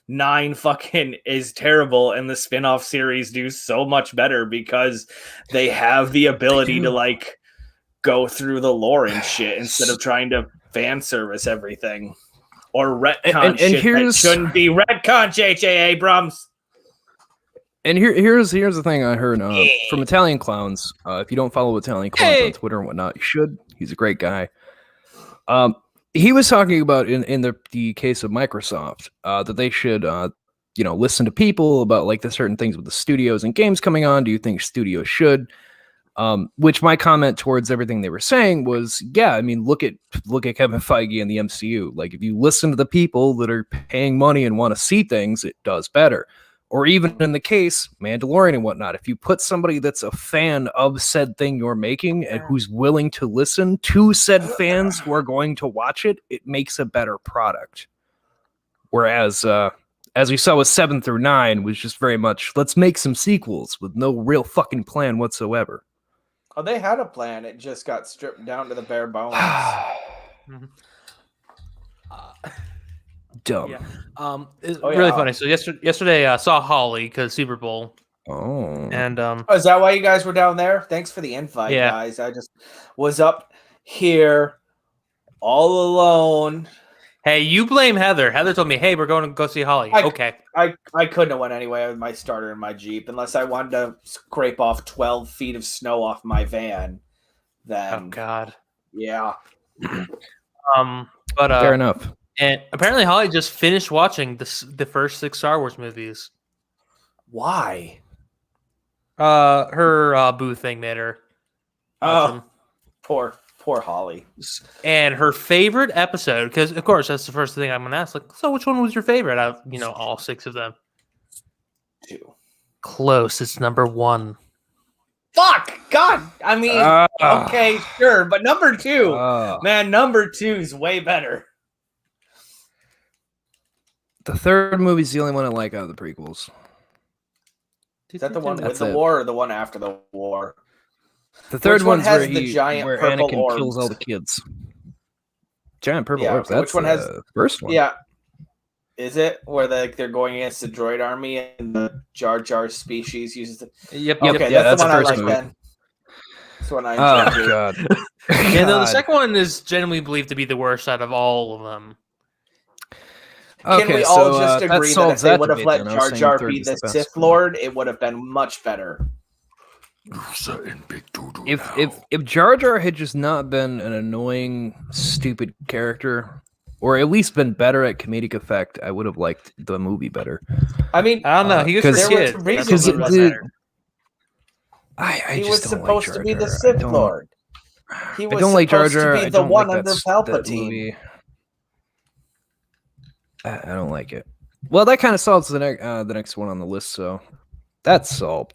9 fucking is terrible, and the spin-off series do so much better because they have the ability to like go through the lore and shit instead of trying to fan service everything or retcon And shit that here's- shouldn't be retcon. J.J. Abrams. And here's the thing I heard from Italian Clowns. If you don't follow Italian Clowns on Twitter and whatnot, you should. He's a great guy. He was talking about in the case of Microsoft that they should listen to people about like the certain things with the studios and games coming on. Do you think studios should? Which my comment towards everything they were saying was, yeah, I mean, look at Kevin Feige and the MCU. Like, if you listen to the people that are paying money and want to see things, it does better. Or even in the case, Mandalorian and whatnot, if you put somebody that's a fan of said thing you're making and who's willing to listen to said fans who are going to watch it, it makes a better product. Whereas, as we saw with 7 through 9, was just very much, let's make some sequels with no real fucking plan whatsoever. Oh, they had a plan. It just got stripped down to the bare bones. Dumb. Yeah. It's Oh, really yeah. funny. So yesterday I saw Holly because Super Bowl, Oh. and Oh, is that why you guys were down there? Thanks for the invite, Yeah. guys. I just was up here all alone. hey, you blame Heather. Heather told me, "Hey, we're going to go see Holly." Okay. I couldn't have went anyway with my starter in my Jeep unless I wanted to scrape off 12 feet of snow off my van. Then, Oh God. yeah. But Fair enough. And apparently Holly just finished watching the first 6 Star Wars movies. Why? Her boo thing made her. watch them. Poor Holly. And her favorite episode, because of course that's the first thing I'm gonna ask. Like, so which one was your favorite out of all 6 of them? 2. Close. It's number 1. Fuck! God! I mean, okay, sure, but number 2, man, number 2 is way better. The third movie's the only one I like out of the prequels. Is that the one with That's the it. war or the one after the war? The third Which one one's has where, the giant where purple Anakin kills orbs? all the kids. Giant purple Yeah, orbs. That's which one has- the first one. Yeah. Is it where they're going against the droid army and the Jar Jar species uses the... Yep. Okay, yeah, that's the that's one the I first like movie. then. That's one I Oh enjoy. god. And then the God. second one is generally believed to be the worst out of all of them. Can Okay, we all so, just that agree that if solves they that would have debate let then. I was Jar saying Jar third be is the the best Sith one. Lord, it would have been much better. If Jar Jar had just not been an annoying, stupid character, or at least been better at comedic effect, I would have liked the movie better. I mean, I don't know. He was Because- a there was kid. reasons That's it what was was the- better. I he just was don't supposed like to Jar be the Jar. Sith I don't- Lord. He I was don't like Jar supposed Jar. to I be the don't one like under that Palpatine. movie. I don't like it. Well, that kind of solves the next one on the list, so that's solved.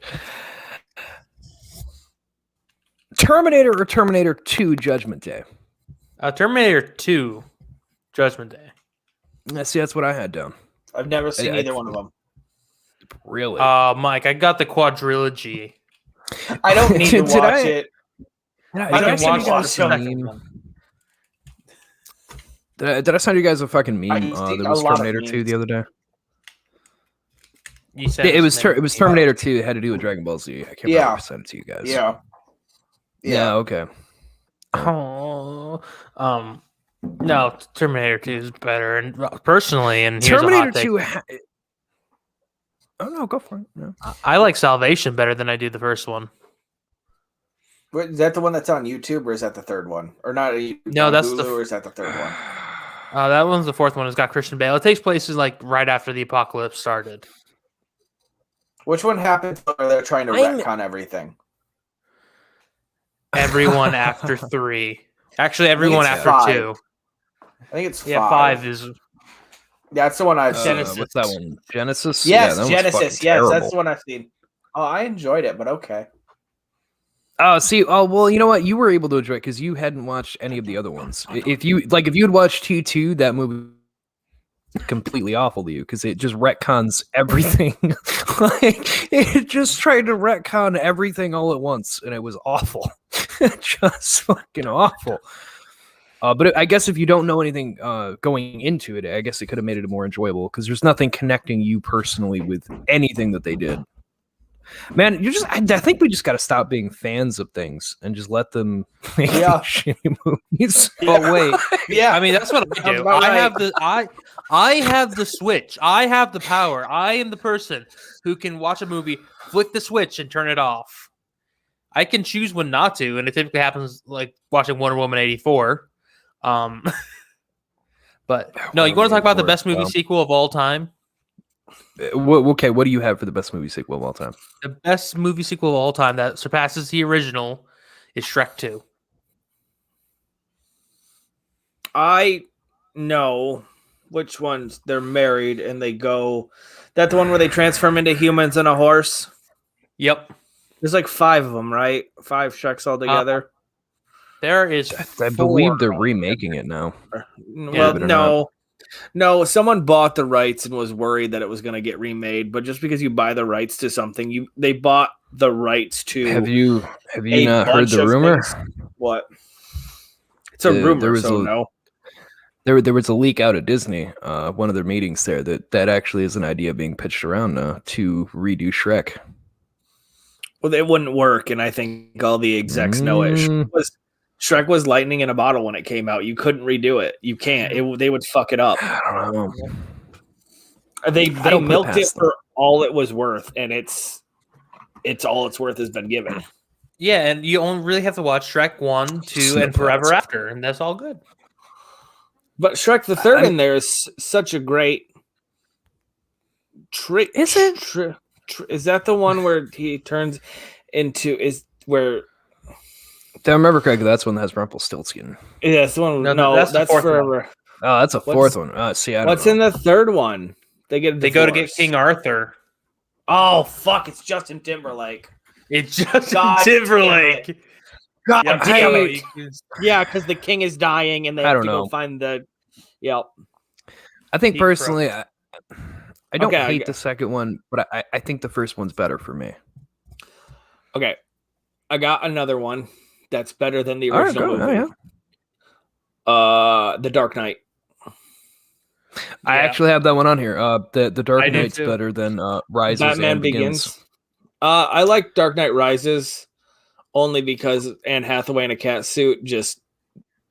Terminator or Terminator 2 Judgment Day? Terminator 2, Judgment Day. See, that's what I had down. I've never seen I- either one of them. Really? Mike, I got the quadrilogy. I don't need to Did watch I- it. Did I I don't send watch you guys the a second meme? one. Did I send you guys a fucking meme? I see There a was lot of Terminator 2 memes. the other day. You said It was Terminator 2. It had to do with Dragon Ball Z. I can't remember if I sent it to you guys. Yeah. Yeah. Okay. Oh, no, Terminator 2 is better, and personally, and here's a Terminator hot take. 2. Oh no, go for it. No. I like Salvation better than I do the first one. Wait, is that the one that's on YouTube, or is that the third one? Or not? No, on that's Hulu, the or is that the third one? That one's the fourth one. It's got Christian Bale. It takes place like right after the apocalypse started. Which one happened where they're trying to retcon everything? Everyone after 3. Actually, everyone it's after 5. 2. I think it's 5. Yeah, 5 is. That's the one I've seen. Genesis. What's that one? Genesis? Yes, that one's Genesis. fucking Yes, terrible. that's the one I've seen. Oh, I enjoyed it, but okay. Well, you know what? You were able to enjoy it because you hadn't watched any of the other ones. If you had watched T2, that movie was completely awful to you because it just retcons everything. Like it just tried to retcon everything all at once, and it was awful. Just fucking awful. But I guess if you don't know anything going into it, I guess it could have made it more enjoyable because there's nothing connecting you personally with anything that they did. Man, I think we just got to stop being fans of things and just let them make shitty movies. Oh wait, Yeah, I mean that's what I do. about I right. have the Switch. I have the power. I am the person who can watch a movie, flick the switch, and turn it off. I can choose when not to, and it typically happens like watching Wonder Woman 84. But no, you want to talk about the best movie sequel of all time? Okay, what do you have for the best movie sequel of all time? The best movie sequel of all time that surpasses the original is Shrek 2. I know which ones. They're married and they go. That the one where they transform into humans and a horse? Yep. There's like 5 of them, right? 5 Shreks altogether. There is. I believe they're remaking it now. Well, believe it or no. Someone bought the rights and was worried that it was going to get remade. But just because you buy the rights to something, they bought the rights to. Have you a not heard bunch the of rumor? things. What? It's a rumor, there was so a- no. There was a leak out at Disney, one of their meetings there, that actually is an idea being pitched around now to redo Shrek. Well, it wouldn't work, and I think all the execs know it. Shrek was lightning in a bottle when it came out. You couldn't redo it. You can't. They would fuck it up. I don't know. They don't put it milked it past them. for all it was worth, and it's all it's worth has been given. Yeah, and you only really have to watch Shrek 1, 2, and Forever After, and that's all good. But Shrek the Third in there is such a great trick. Is it? Is that the one where he turns into If I remember correctly, that's one that has Rumpelstiltskin. Yeah, it's the one. No, that's the fourth Forever. Oh, that's a fourth one. See, I don't What's know. in the third one? They go to get King Arthur. Oh fuck! It's Justin Timberlake. It's just God Timberlake. God Yeah, damn I- it! Yeah, because the king is dying, and they I have don't to know. go find the. Yep. I think Peak personally, I don't Okay, hate the second one, but I think the first one's better for me. Okay, I got another one that's better than the All right, original go. movie. Oh, yeah. The Dark Knight. I Yeah. actually have that one on here. The Dark I do Knight's too. better than Rises Batman and Begins. I like Dark Knight Rises only because Anne Hathaway in a cat suit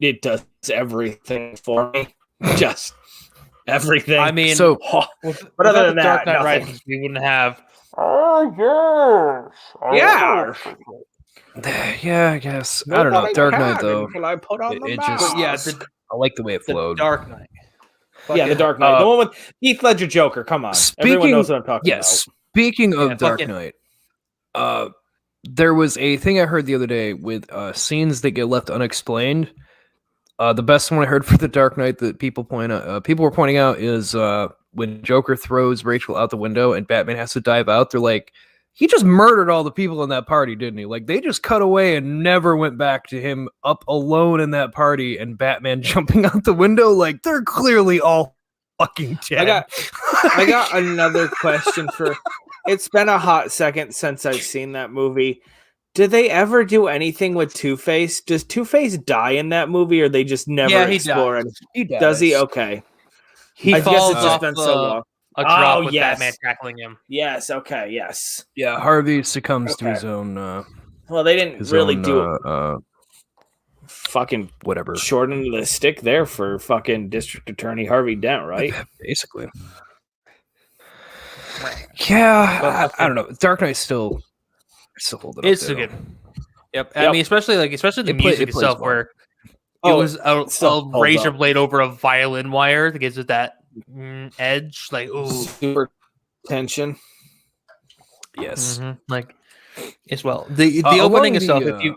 it does everything for me. Just everything. I mean, So but other than Dark that, Knight nothing. Rises, we wouldn't have. Yeah. yeah, I guess I don't know. Dark Knight though, Until I put on the it mask. just Yeah, I like the way it The flowed. Dark Knight. Yeah, the Dark Knight. The one with Heath Ledger Joker. Come on. Everyone knows what I'm talking Yes. Speaking of Yeah, Dark fucking- Knight, there was a thing I heard the other day with scenes that get left unexplained. The best one I heard for the Dark Knight that people were pointing out is when Joker throws Rachel out the window and Batman has to dive out. They're like, he just murdered all the people in that party, didn't he? Like they just cut away and never went back to him up alone in that party and Batman jumping out the window. Like they're clearly all fucking dead. I got another question for. It's been a hot second since I've seen that movie. Did they ever do anything with Two-Face? Does Two-Face die in that movie, or they just never Yeah, he explore dies. it? He Does he? Okay. He I guess falls it's just off been so long. a drop Oh, with yes. Batman tackling him. Yes. Okay. Yes. Yeah, Harvey succumbs to Okay. his own Well, they didn't really do fucking whatever. shorten the stick there for fucking District Attorney Harvey Dent, right? Basically. Yeah, I don't know. Dark Knight's still holding up. It's so there, good. Yep. I Yep. mean, especially the It plays music itself, well. where it Oh, was a still holds razor up. blade over a violin wire that gives it that edge. Like, ooh, Super tension. Yes. like it's well. The Along opening the, itself. If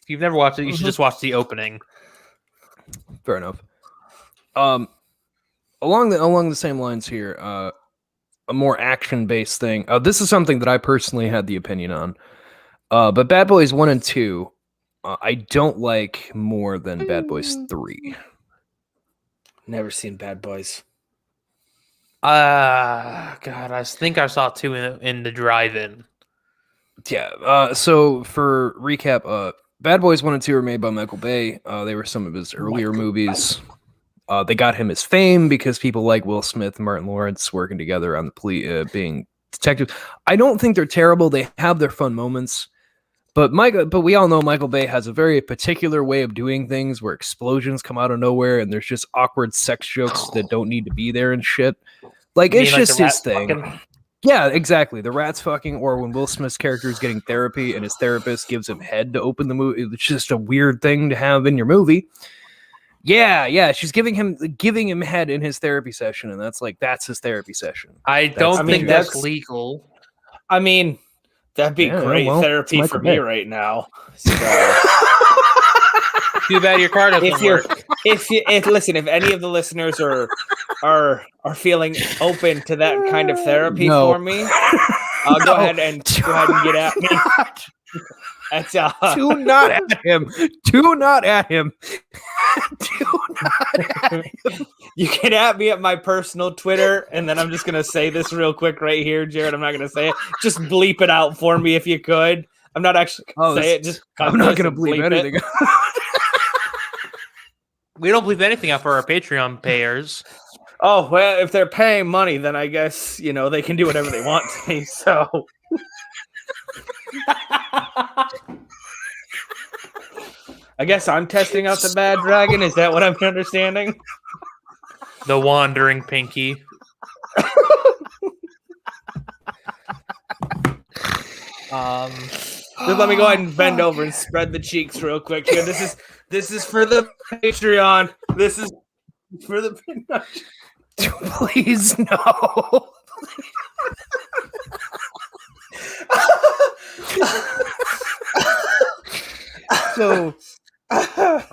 you've never watched it, you should just watch the opening. Fair enough. Along the same lines here, a more action-based thing. This is something that I personally had the opinion on. But Bad Boys 1 and 2, I don't like more than Bad Boys 3. Never seen Bad Boys. God, I think I saw two in the drive-in. Yeah. So for recap, Bad Boys 1 and 2 were made by Michael Bay. They were some of his earlier movies. They got him his fame because people like Will Smith and Martin Lawrence working together on the being detectives. I don't think they're terrible. They have their fun moments. But we all know Michael Bay has a very particular way of doing things where explosions come out of nowhere and there's just awkward sex jokes that don't need to be there and shit. Like, it's just his thing. Fucking? Yeah, exactly. The rats fucking, or when Will Smith's character is getting therapy and his therapist gives him head to open the movie. It's just a weird thing to have in your movie. Yeah. She's giving him head in his therapy session, and that's his therapy session. I don't think that's- that's legal. I mean, that'd be Yeah, great well, therapy it's for Michael me Bay. right now. So, Too bad your car doesn't if you're, work. if any of the listeners are feeling open to that kind of therapy No. for me, go ahead and get at me. That's Do not at him. Do not at him. Do not at him. You can at me at my personal Twitter, and then I'm just gonna say this real quick right here, Jared. I'm not gonna say it. Just bleep it out for me if you could. I'm not actually gonna say it. Just I'm not gonna bleep anything. We don't believe anything out for our Patreon payers. Oh, well, if they're paying money, then I guess, they can do whatever they want to me, so. I guess I'm testing out the bad dragon. Is that what I'm understanding? The wandering pinky. Just let me go ahead and bend over and spread the cheeks real quick here. This is for the Patreon. This is for the Please no.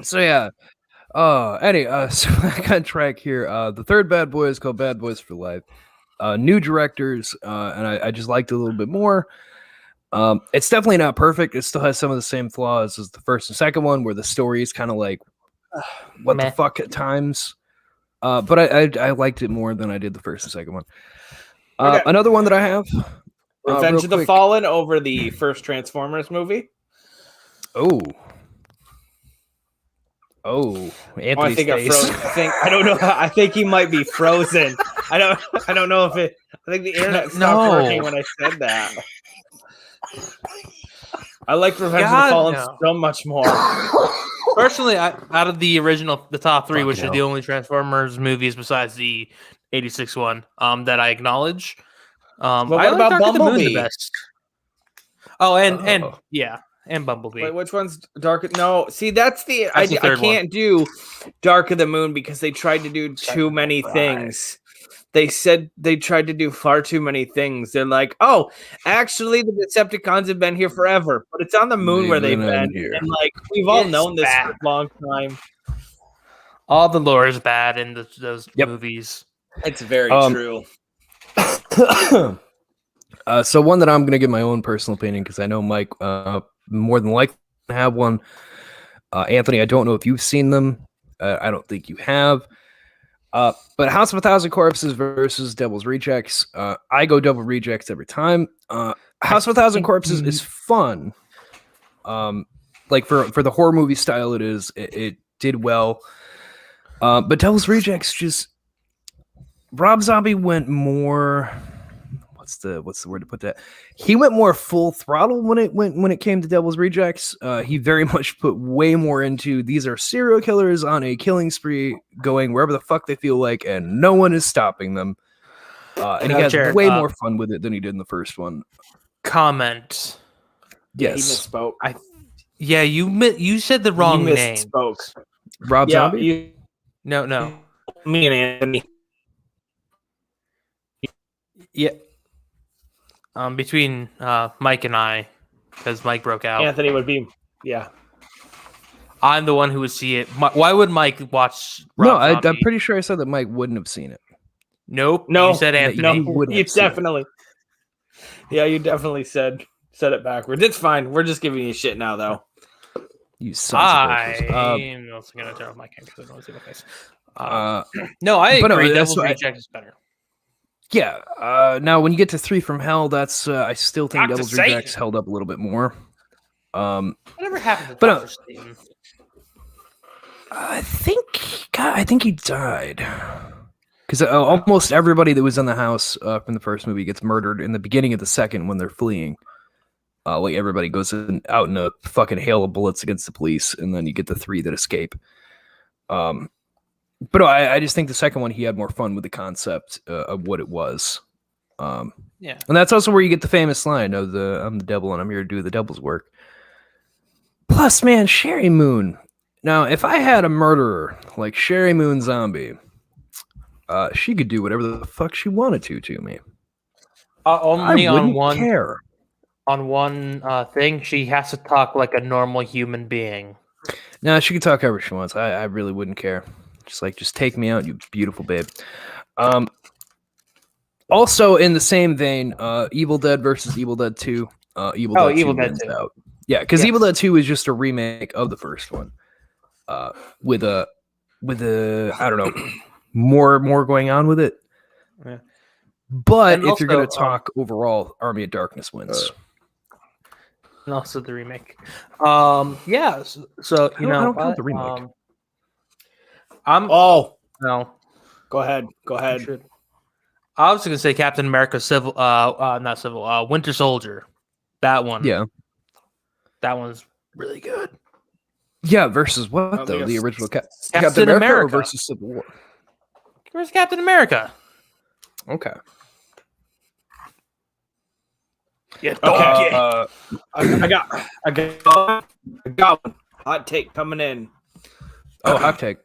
So yeah. So back on track here. The third Bad Boy is called Bad Boys for Life. New directors, and I just liked it a little bit more. It's definitely not perfect. It still has some of the same flaws as the first and second one, where the story is kind of like what the fuck at times. But I liked it more than I did the first and second one. Okay. Another one that I have, Revenge of the Fallen over the first Transformers movie. Anthony's face. I don't know. I think he might be frozen. I don't know if it. I think the internet stopped working when I said that. I like Revenge of the Fallen so much more. Personally, out of the top three, which are the only Transformers movies besides the 86 one that I acknowledge, what I about like Dark of the Moon Bumblebee? the best. Oh, and Bumblebee. Wait, which one's Dark? No, see, that's the I can't do Dark of the Moon because they tried to do too many things. They said they tried to do far too many things. They're like, oh, actually, the Decepticons have been here forever, but it's on the moon where they've been. Here. And like, we've all known this for a long time. All the lore is bad in those movies. It's very true. So one that I'm going to give my own personal opinion because I know Mike more than likely have one. Anthony, I don't know if you've seen them. I don't think you have. But House of a Thousand Corpses versus Devil's Rejects. I go Devil Rejects every time. House of a Thousand Corpses is fun. Like for the horror movie style, it did well. But Devil's Rejects just Rob Zombie went more. What's the word to put that? He went more full throttle when it came to Devil's Rejects. He very much put way more into these are serial killers on a killing spree, going wherever the fuck they feel like, and no one is stopping them. And he has Jared, way more fun with it than he did in the first one. Comment. Yeah, he misspoke. You said the wrong name. Rob Zombie? No. Me and Anthony. Yeah. Between Mike and I, because Mike broke out. Anthony would be, yeah. I'm the one who would see it. Why would Mike watch Rob Zombie? I'm pretty sure I said that Mike wouldn't have seen it. Nope. No. You said Anthony. You definitely. Yeah, you definitely said it backwards. It's fine. We're just giving you shit now, though. You sons of bitches. I'm also going to turn off my camera because I don't see my face. No, I agree. Devil's Reject is better. Yeah. Now, when you get to 3 from Hell, that's I still think Devil's Rejects held up a little bit more. Whatever happened to Dr. Satan? I think he died. Because almost everybody that was in the house from the first movie gets murdered in the beginning of the second when they're fleeing. Like everybody goes out in a fucking hail of bullets against the police, and then you get the 3 that escape. But I just think the second one, he had more fun with the concept of what it was. Yeah. And that's also where you get the famous line of I'm the devil and I'm here to do the devil's work. Plus, man, Sherry Moon. Now, if I had a murderer like Sherry Moon Zombie, she could do whatever the fuck she wanted to me. Only I on wouldn't one care. On one thing, she has to talk like a normal human being. No, she can talk however she wants. I really wouldn't care. Just take me out, you beautiful babe. Also, in the same vein, Evil Dead versus Evil Dead 2. Evil Dead 2 wins out. Yeah, because Yes. Evil Dead 2 is just a remake of the first one, with a I don't know, more going on with it. Yeah. But And if you're gonna also, talk overall, Army of Darkness wins. and also the remake. Yeah. So you I know, don't count the remake. I'm Oh, no. go ahead. Go ahead. Should. I was gonna say Captain America Civil not Civil Winter Soldier. That one. Yeah, That one's really good. yeah. Versus what I though? think The it's original Captain Captain America, or America. versus Civil War? Where's Captain America? Okay. Yeah, I got one. Hot take coming in. Hot take.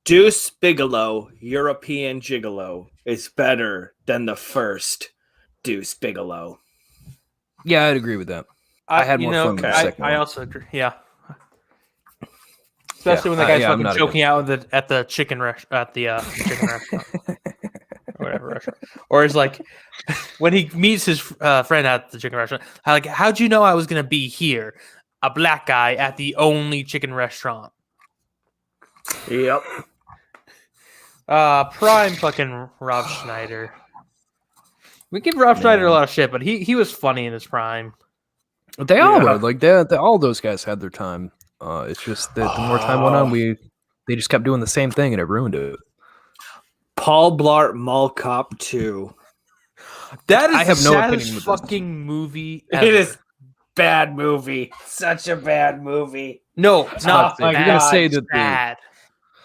Deuce Bigelow, European Gigolo, is better than the first Deuce Bigelow. Yeah, I'd agree with that. I had more fun with the second I one. also agree. Yeah. Especially when the Yeah, guy's yeah, I'm fucking not choking out at the chicken chicken restaurant. Or whatever restaurant. Or it's like when he meets his friend at the chicken restaurant, how'd you know I was gonna be here? A black guy at the only chicken restaurant. Yep. Prime fucking Rob Schneider. We give Rob Schneider a lot of shit, but he was funny in his prime. They all were like they all those guys had their time. It's just that the more time went on, they just kept doing the same thing and it ruined it. Paul Blart Mall Cop 2. That is I have the no saddest opinion with this. fucking movie ever. It is bad movie. Such a bad movie. No, not my If you're gonna God, say that bad.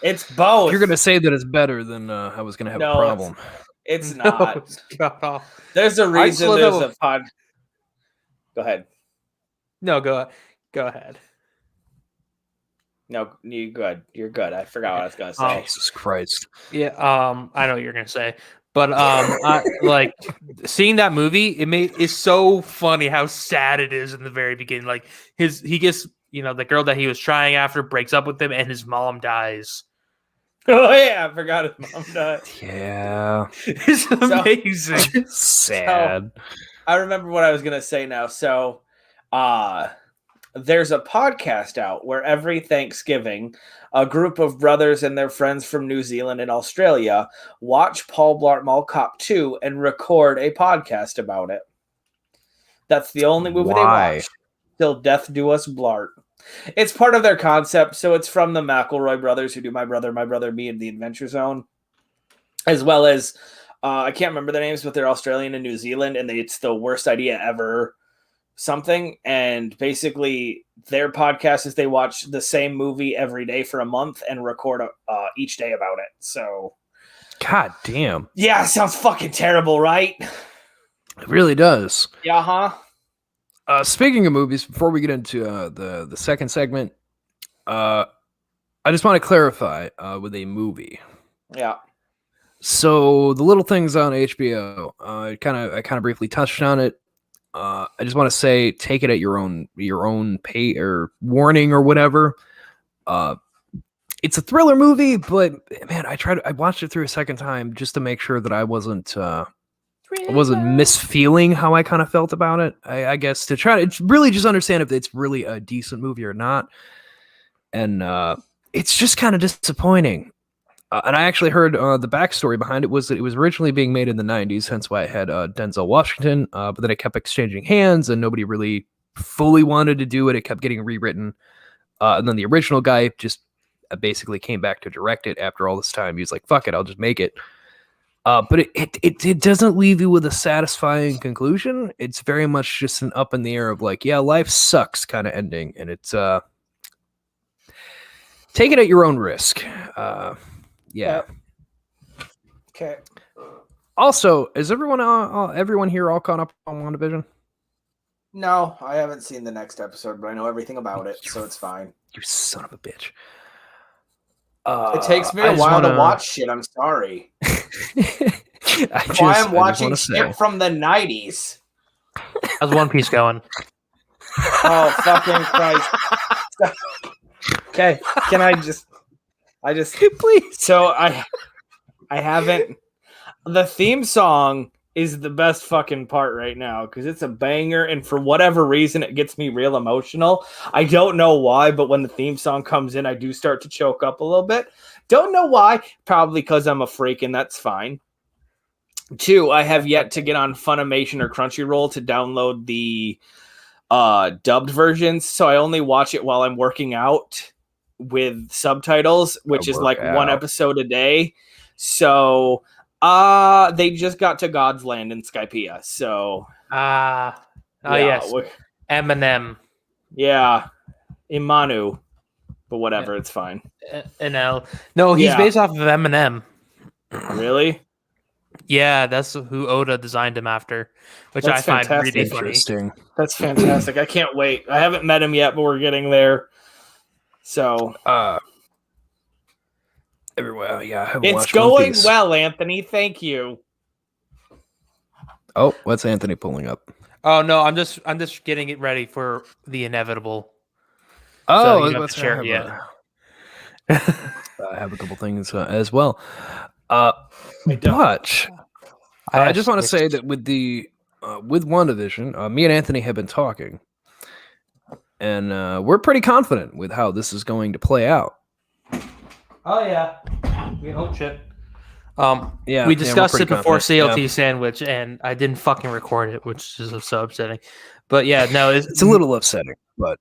It's both. if you're gonna say that it's better, then I was gonna have No, a problem. It's No, not. it's cut off. There's a reason slow there's down. a pod. Go ahead. No, go ahead. No, you good. You're good. I forgot what I was gonna say. Jesus Christ! Yeah, I know what you're gonna say, but like seeing that movie, it's so funny how sad it is in the very beginning. Like he gets the girl that he was trying after breaks up with him, and his mom dies. Oh yeah, I forgot his mom died. Yeah, It's amazing. sad. I remember what I was gonna say now. So, there's a podcast out where every Thanksgiving, a group of brothers and their friends from New Zealand and Australia watch Paul Blart Mall Cop 2 and record a podcast about it. That's the only movie they Why? watch. Till death do us Blart. It's part of their concept. So it's from the McElroy brothers who do My Brother, Me, and The Adventure Zone, as well as I can't remember their names, but they're Australian and New Zealand, and it's the worst idea ever. Something, and basically their podcast is they watch the same movie every day for a month and record each day about it. So, God damn, yeah, sounds fucking terrible, right? it really does. Yeah, huh? Speaking of movies, before we get into the second segment, I just want to clarify with a movie. Yeah. So the Little Things on HBO, I kind of briefly touched on it. I just want to say, take it at your own pay or warning or whatever. It's a thriller movie, but man, I watched it through a second time just to make sure that I wasn't misfeeling how I kind of felt about it. I guess to try to really just understand if it's really a decent movie or not. And it's just kind of disappointing. And I actually heard the backstory behind it was that it was originally being made in the 90s, hence why it had Denzel Washington, but then it kept exchanging hands and nobody really fully wanted to do it. It kept getting rewritten. And then the original guy just basically came back to direct it after all this time. He was like, fuck it, I'll just make it. But it doesn't leave you with a satisfying conclusion. It's very much just an up in the air of like, yeah, life sucks kind of ending. And it's take it at your own risk. Yeah. Okay. Also, is everyone here all caught up on WandaVision? No, I haven't seen the next episode, but I know everything about it, so it's fine. You son of a bitch. It takes me a while to watch shit. I'm sorry. I'm watching shit from the 90s. How's One Piece going? Oh, fucking Christ. Okay, can I just please. So I haven't. The theme song is the best fucking part right now because it's a banger, and for whatever reason, it gets me real emotional. I don't know why, but when the theme song comes in, I do start to choke up a little bit. Don't know why. Probably because I'm a freak, and that's fine. 2, I have yet to get on Funimation or Crunchyroll to download the dubbed versions, so I only watch it while I'm working out with subtitles, which is like one episode a day. So they just got to God's Land in Skypiea. So yes, Eminem. Yeah, Imanu, but whatever, it's fine. No, he's based off of Eminem. Really? Yeah, that's who Oda designed him after, which I find really funny. That's fantastic. I can't wait. I haven't met him yet, but we're getting there. So, everywhere, yeah. It's going well, Anthony. Thank you. Oh, what's Anthony pulling up? Oh no, I'm just getting it ready for the inevitable. Oh, so let's share. Yeah, I have a couple things as well. But I just want to say that with WandaVision, me and Anthony have been talking, and we're pretty confident with how this is going to play out. Oh yeah. Oh shit. Yeah, we discussed it before confident. CLT sandwich, and I didn't fucking record it, which is so upsetting. But yeah, no, it's a little upsetting, but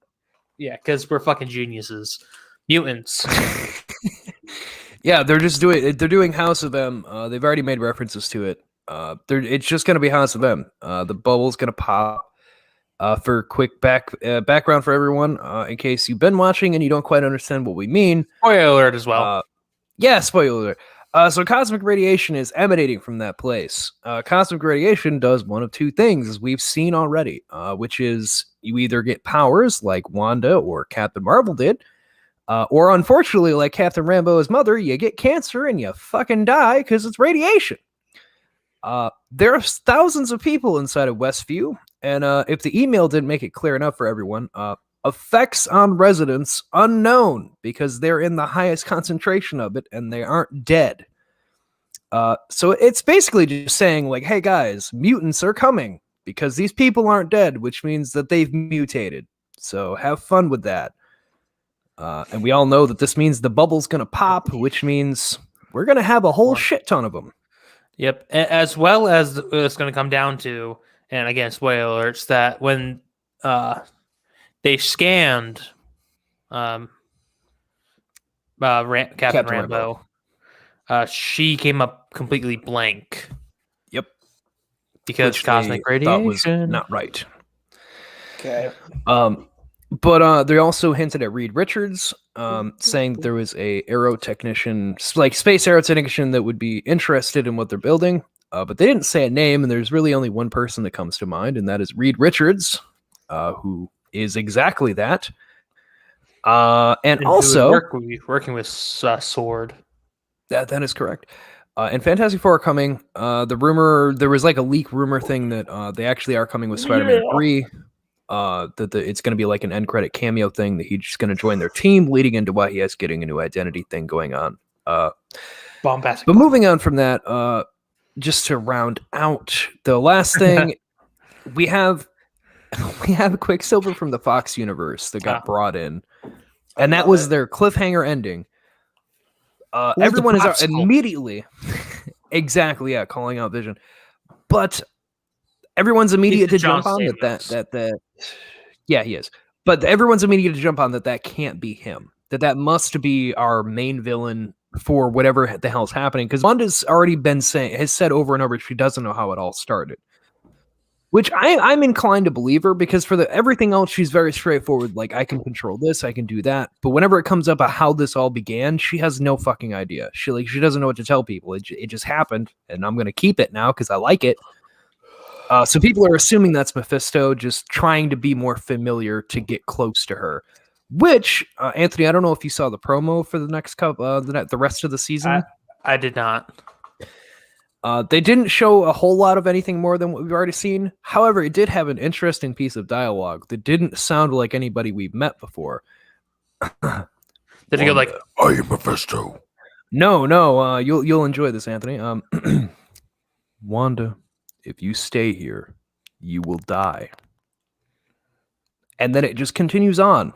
yeah, because we're fucking geniuses, mutants. Yeah, they're doing House of M. They've already made references to it. It's just going to be House of M. The bubble's going to pop. For quick background for everyone, in case you've been watching and you don't quite understand what we mean. Spoiler alert as well. Yeah, spoiler alert. So cosmic radiation is emanating from that place. Cosmic radiation does one of two things, as we've seen already, which is you either get powers like Wanda or Captain Marvel did, or unfortunately, like Captain Rambo's mother, you get cancer and you fucking die because it's radiation. There are thousands of people inside of Westview, and if the email didn't make it clear enough for everyone, effects on residents unknown because they're in the highest concentration of it and they aren't dead. So it's basically just saying like, hey guys, mutants are coming because these people aren't dead, which means that they've mutated. So have fun with that. And we all know that this means the bubble's going to pop, which means we're going to have a whole shit ton of them. Yep. As well as it's going to come down to, and again, spoiler alerts, that when they scanned Captain Rambo, she came up completely blank. Yep. Because which cosmic radiation was not right. Okay. But they also hinted at Reed Richards, saying that there was a aero technician, like space aero technician, that would be interested in what they're building. But they didn't say a name, and there's really only one person that comes to mind, and that is Reed Richards, who is exactly that. And also working with Sword. That is correct. And Fantastic Four are coming. There was like a leak rumor thing that they actually are coming with Spider-Man 3. It's going to be like an end credit cameo thing that he's just going to join their team, leading into why he is getting a new identity thing going on. Bombastic. But moving on from that, just to round out the last thing, we have Quicksilver from the Fox universe that got brought in, and that was their cliffhanger ending. Everyone is immediately exactly calling out Vision, but everyone's immediate to jump on that. Yeah, he is. But everyone's immediate to jump on that can't be him. That must be our main villain for whatever the hell's happening. Because Wanda's already has said over and over she doesn't know how it all started. Which I'm inclined to believe her, because for everything else she's very straightforward. Like, I can control this, I can do that. But whenever it comes up how this all began, she has no fucking idea. She doesn't know what to tell people. It just happened, and I'm gonna keep it now because I like it. So people are assuming that's Mephisto, just trying to be more familiar to get close to her. Which, Anthony, I don't know if you saw the promo for the next couple, the rest of the season. I did not. They didn't show a whole lot of anything more than what we've already seen. However, it did have an interesting piece of dialogue that didn't sound like anybody we've met before. Did it go like, I am Mephisto? No. You'll enjoy this, Anthony. Wanda if you stay here, you will die. And then it just continues on.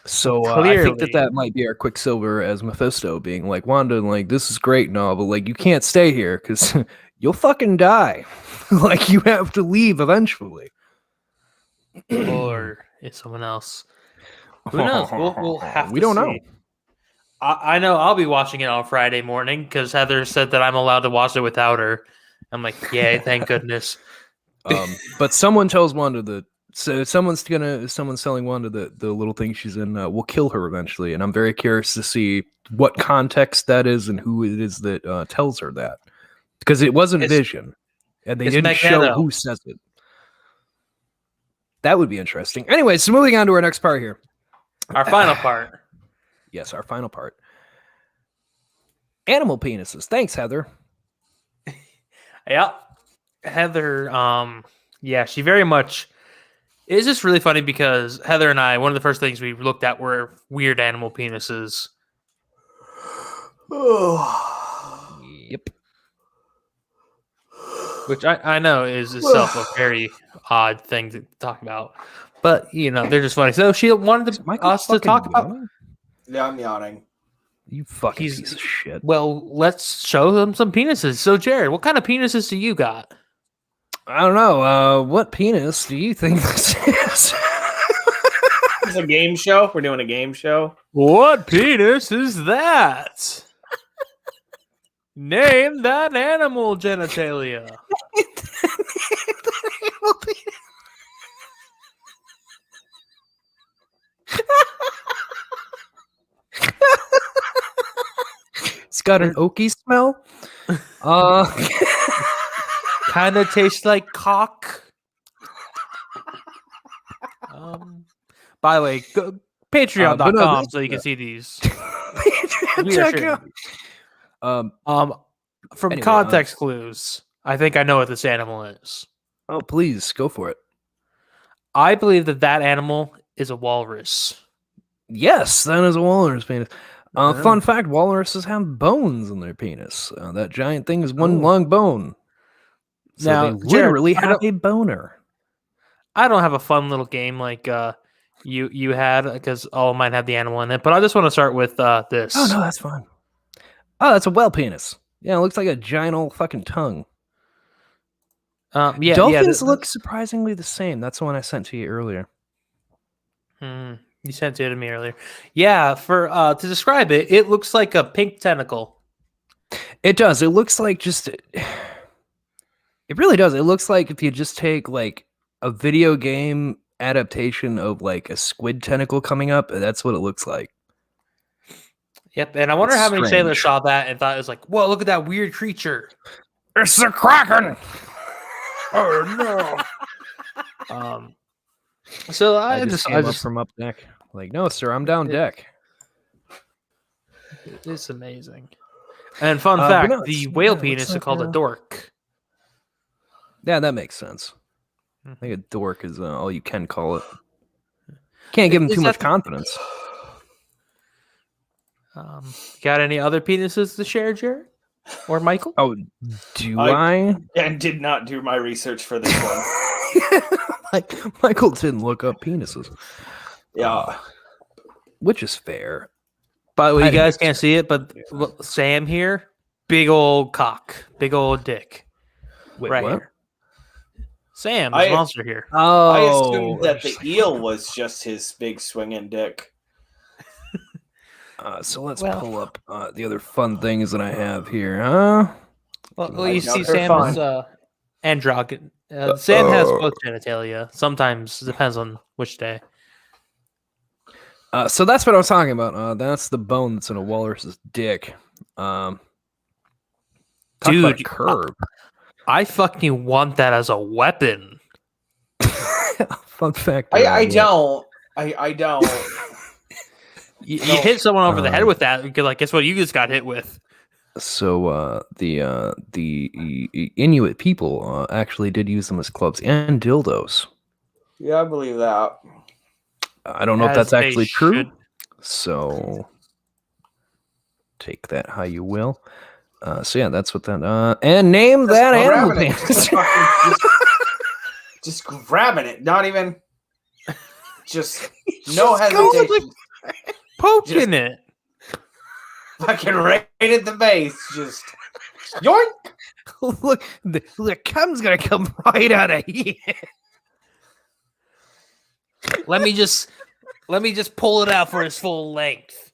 So I think that might be our Quicksilver as Mephisto being like, Wanda, like, this is great and all, but like, you can't stay here because you'll fucking die. Like, you have to leave eventually. Or it's someone else. Who knows? We'll have to We don't see. know. I know I'll be watching it on Friday morning because Heather said that I'm allowed to watch it without her. I'm like, yay, thank goodness. But someone tells Wanda that someone's telling Wanda that the little thing she's in will kill her eventually, and I'm very curious to see what context that is and who it is that tells her that, because it wasn't Vision, and they didn't show who says it. That would be interesting. Anyway, so moving on to our next part here, our final part. Yes, our final part. Animal penises. Thanks, Heather. Yeah, Heather. Yeah, she very much. It's just really funny because Heather and I, one of the first things we looked at were weird animal penises. Yep. Which I know is itself a very odd thing to talk about, but you know they're just funny. So she wanted us to talk about. Yeah, I'm yawning. You fucking piece of shit. Well, let's show them some penises. So, Jared, what kind of penises do you got? I don't know. What penis do you think this is? It's a game show. We're doing a game show. What penis is that? Name that animal genitalia. It's got an oaky smell. Kind of tastes like cock. By the way, go patreon.com so you can see these. From context clues, I think I know what this animal is. Oh, please go for it. I believe that animal is a walrus. Yes, that is a walrus penis. Fun fact, walruses have bones in their penis. That giant thing is one long bone. So now, they literally have a boner. I don't have a fun little game like you had, because all of mine have the animal in it, but I just want to start with this. Oh, no, that's fine. Oh, that's a whale penis. Yeah, it looks like a giant old fucking tongue. Dolphins look surprisingly the same. That's the one I sent to you earlier. You sent it to me earlier. Yeah, for to describe it, it looks like a pink tentacle. It does. It looks like just... It really does. It looks like if you just take like a video game adaptation of like a squid tentacle coming up, that's what it looks like. Yep, and I wonder how many sailors saw that and thought it was like, whoa, look at that weird creature. It's the Kraken! Oh no. So I just came up from up deck. Like, no, sir, I'm down deck. It's amazing. And fun fact, the whale penis is called a dork. Yeah, that makes sense. I think a dork is all you can call it. Can't give him too much confidence. Got any other penises to share, Jared? Or Michael? Oh, do I? And did not do my research for this one. Michael didn't look up penises. Yeah. Which is fair. By the way, you guys can't see it, but Sam here, big old cock, big old dick. Wait, right what? here. Sam, this monster here. Oh, I assumed that the eel was just his big swinging dick. So let's pull up the other fun things that I have here, huh? Well you see Sam's androgyn. Sam has both genitalia. Sometimes, depends on which day. So that's what I was talking about. That's the bone that's in a walrus's dick. Dude, about a curve. I fucking want that as a weapon. Fun fact. I don't. I don't. You hit someone over the head with that. You're like, guess what? You just got hit with. So the Inuit people actually did use them as clubs and dildos. Yeah, I believe that. I don't know if that's actually true. So take that how you will. So yeah, that's what that. And name that animal penis. Just grabbing it, not even. Just no hesitation. Poking it. Fucking right at the base. Just yoink. Look, the cum's gonna come right out of here. Let me just pull it out for its full length.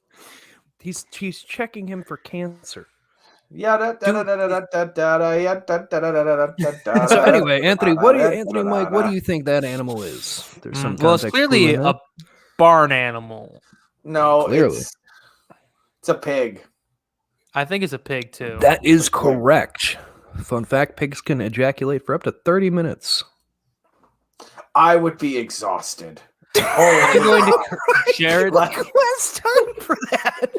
He's checking him for cancer. So anyway, Anthony, Mike, what do you think that animal is? There's some well, it's context clearly clue in a barn animal. No, Clearly. it's a pig. I think it's a pig too. that is correct. Fun fact: pigs can ejaculate for up to 30 minutes. I would be exhausted. I'm going to Jared. Less time for that.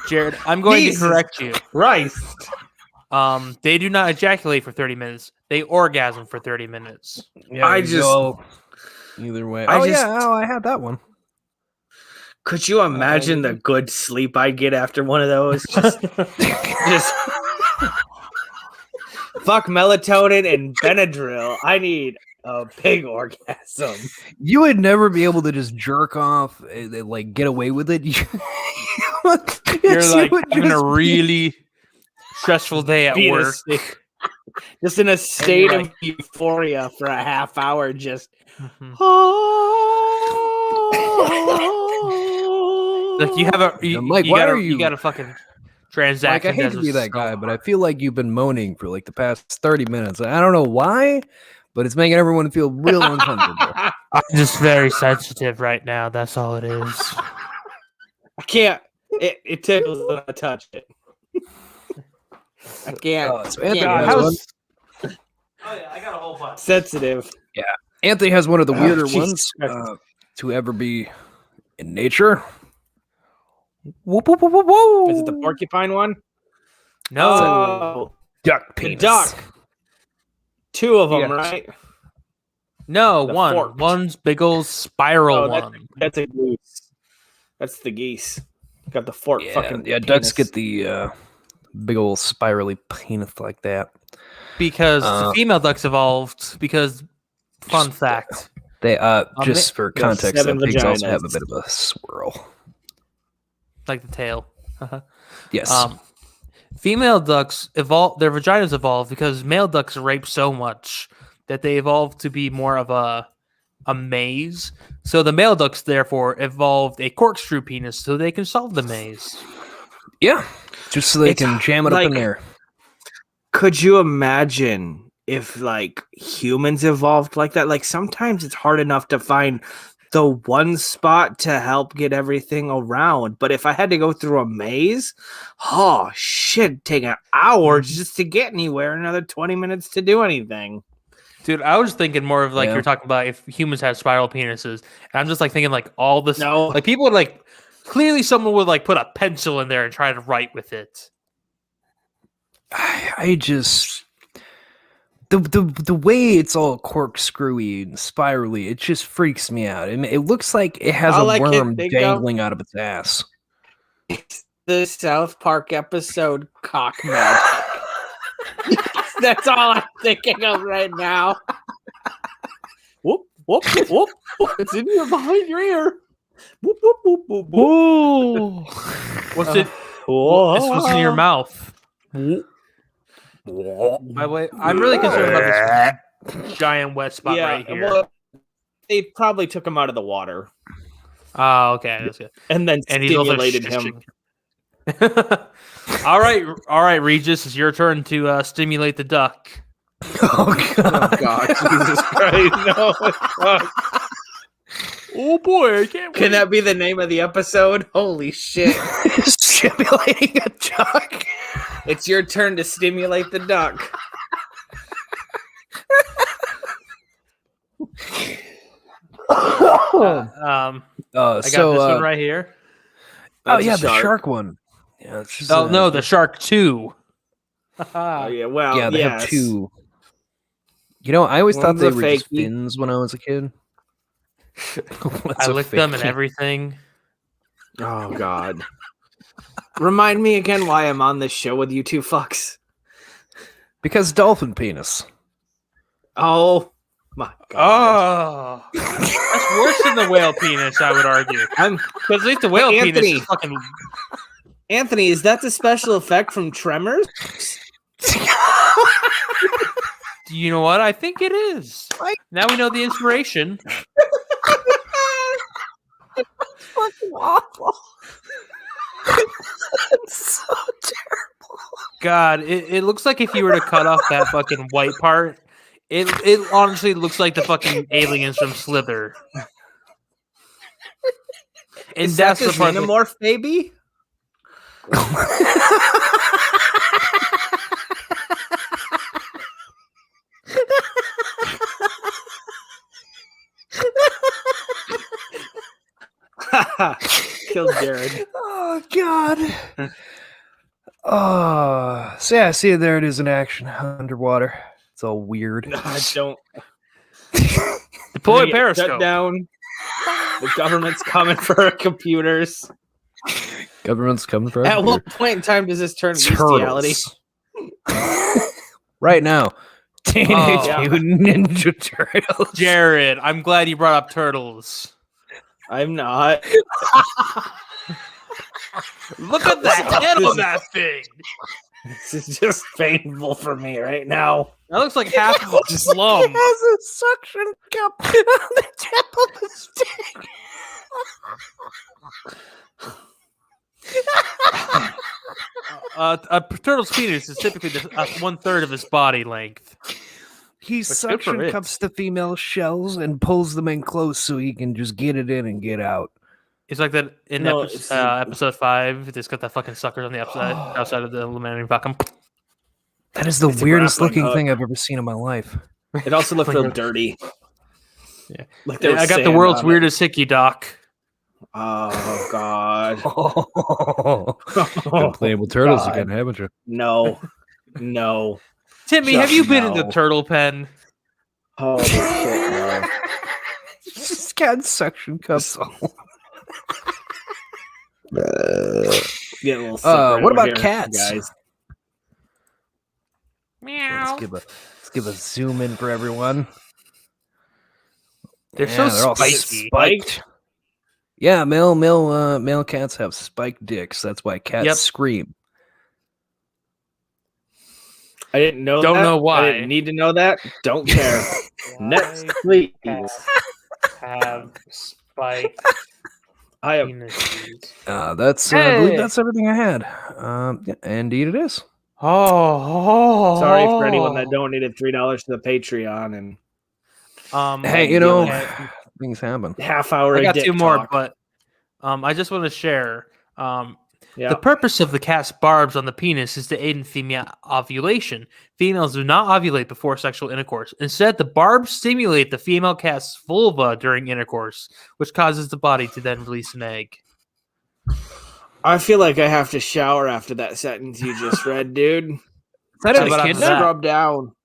Jared, I'm going Jesus to correct you. Christ. They do not ejaculate for 30 minutes. They orgasm for 30 minutes. Yeah, I you just- go either way. I Oh just- yeah, I had that one. Could you imagine the good sleep I'd get after one of those? Just fuck melatonin and Benadryl. I need a pig orgasm. You would never be able to just jerk off, like get away with it. You're like having a really stressful day at Be in a work. state- just in a state of euphoria for a half hour. Just Mhm. Like you have a you, Mike, you why gotta, are you you- gotta fucking Like, transaction. I hate to be that guy, but I feel like you've been moaning for like the past 30 minutes. I don't know why, but it's making everyone feel real uncomfortable. I'm just very sensitive right now. That's all it is. I can't. It tickles when I touch it. I can't. So Anthony, can't has go. one, Oh yeah, I got a whole bunch. Sensitive. Anthony has one of the weirder Jesus ones Christ. to ever be in nature. Whoop, whoop, whoop, whoop, whoop. Is it the porcupine one? No. Oh, Duck the penis. duck. Two of them, Yes. right? No, The one. forked. One's big old spiral Oh, one. that's a goose. That's the geese. Got the fork fucking. Yeah, ducks penis. get the big old spirally penis like that. Because the female ducks evolved. Because, fun fact. They just for they have context, that 7 pigs also have a vaginas. bit of a swirl. Like the tail. Yes. Female ducks evolve. Their vaginas evolve because male ducks rape so much that they evolve to be more of a maze. So the male ducks therefore evolved a corkscrew penis so they can solve the maze. Yeah. Just so they It's can jam it up in like- there. Could you imagine if like humans evolved like that? Like sometimes it's hard enough to find the one spot to help get everything around. But if I had to go through a maze, oh shit, it'd take an hour just to get anywhere, another 20 minutes to do anything. Dude, I was thinking more of like Yeah. you're talking about if humans had spiral penises. And I'm just like thinking like all this. No. Like people would like clearly someone would like put a pencil in there and try to write with it. I just the way it's all corkscrewy and spirally, it just freaks me out. It looks like it has All a I can worm think of- dangling out of its ass. It's the South Park episode Cock Magic. That's all I'm thinking of right now. Whoop, whoop, whoop, whoop. It's in your behind your ear. Whoop, whoop, whoop, whoop, whoop. Ooh. What's it? This was in your mouth. By the way, I'm really concerned about this giant wet spot right here. well, they probably took him out of the water Oh, okay, that's good. and then And he's also stimulated him. all right, Regis, it's your turn to stimulate the duck. Oh god. Oh God, Jesus Christ! No, fuck. Oh boy, I can't. Can that be the name of the episode? Holy shit! Stimulating a duck. It's your turn to stimulate the duck. I got So this one right here. oh That's a yeah, the shark. shark one. Yeah, it's just, Oh no, the shark 2. Oh yeah, well, yeah, they yes. have two. You know, I always thought One's they a were just fakey. fins when I was a kid. What's I a licked them and fakey? everything. Oh God! Remind me again why I'm on this show with you two fucks. Because dolphin penis. Oh my god! Oh, that's worse than the whale penis, I would argue. Because at least the whale penis Anthony. is fucking. Anthony, is that the special effect from Tremors? You know what? I think it is. Now we know the inspiration. Fucking awful. It's so terrible. God, it looks like if you were to cut off that fucking white part, it honestly looks like the fucking aliens from Slither. And Is that's that the the part. xenomorph baby? Killed Jared. Oh God. Oh, so yeah, see, there it is in action underwater. It's all weird. I don't. Deploy Shut periscope. down. The government's coming for our computers. Government's coming for us. At what point in time does this turn bestiality? Right now. Teenage Oh. Mutant Ninja Turtles. Jared, I'm glad you brought up turtles. I'm not. Look at the head of that thing. This is just painful for me right now. That looks like half of a slum. It has a suction cup on the tip of the stick. A turtle's penis is typically 1/3 of his body length. He But good for suction it. cups the female shells and pulls them in close so he can just get it in and get out. It's like that in No, episode 5. It's got the fucking suckers on the outside of the aluminum vacuum. That is the It's a weirdest grappling looking hook. thing I've ever seen in my life. It also looked real dirty. Yeah. Like there was I got the sand world's on it. weirdest hickey, Doc. Oh God. Been playing with turtles God. again, haven't you? No. No. Timmy, Just have you been in no. the turtle pen? Holy shit, no. Just got suction cups. Get a little sick What over about here, cats? guys? Meow. Let's give a zoom in for everyone. They're Yeah, so they're all spiky. spiked. Yeah, male cats have spiked dicks. That's why cats Yep. scream. I didn't know Don't that. know why. I didn't need to know that. Don't care. Next, please. Have spiked I have penises. That's I believe that's everything I had. Yeah, indeed it is. sorry for anyone that donated $3 to the Patreon and Hey, you know, things happen. half-hour. I got dick 2 more, talk. but I just want to share. Yeah. The purpose of the cat's barbs on the penis is to aid in female ovulation. Females do not ovulate before sexual intercourse. Instead, the barbs stimulate the female cat's vulva during intercourse, which causes the body to then release an egg. I feel like I have to shower after that sentence you just read, dude. That How an about echidna? that? Scrub down.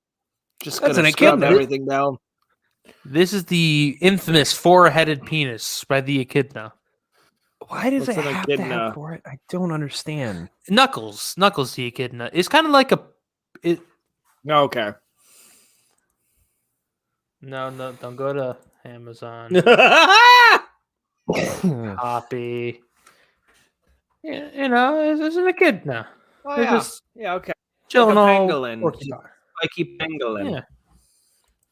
Just That's gonna an scrub echidna. everything down. This is the infamous 4-headed penis by the echidna. Why does What's it an have to echidna? have for it? I don't understand. Knuckles the echidna. It's kind of like Okay. No, don't go to Amazon. Oh, Copy. Yeah, you know, it's an echidna. They're yeah. just Yeah, okay. chilling Like a all pangolin. porcupine. Spiky pangolin. Yeah.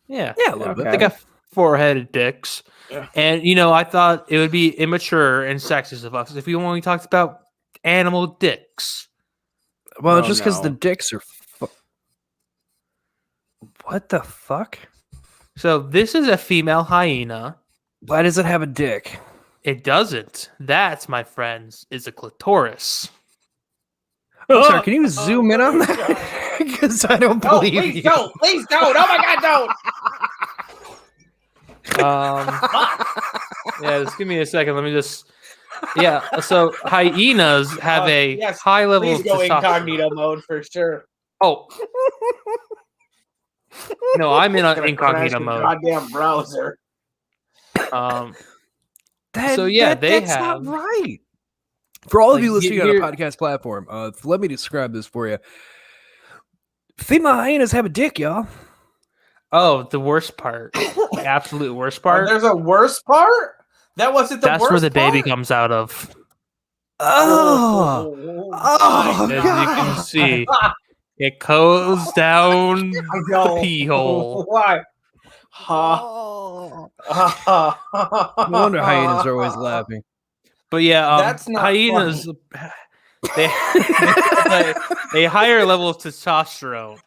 Yeah. Yeah, a little bit. They got 4-headed dicks. Yeah. And, you know, I thought it would be immature and sexist of us if we only talked about animal dicks. Well, Oh, just because the no. dicks are. What the fuck? So this is a female hyena. Why does it have a dick? It doesn't. That, my friends, is a clitoris. Sorry, can you zoom in on that? Because I don't No, believe please you. don't. Please don't. Oh my God, don't. Yeah, just give me a second. Let me just. Yeah, so hyenas have a yes, high level Please of go testosterone. incognito mode for sure. Oh. No, I'm in an Gonna incognito crash the mode. Goddamn browser. So, yeah, that's have- not right. For all of Like, you listening on here- a podcast platform, let me describe this for you. Female hyenas have a dick, y'all. Oh, the worst part. The absolute worst part. There's a worse part? That wasn't the That's worst where the baby part? comes out of. Oh, As you can see, it goes down the pee hole. Why? No wonder hyenas are always laughing. But yeah, That's not hyenas, they have a higher level of testosterone.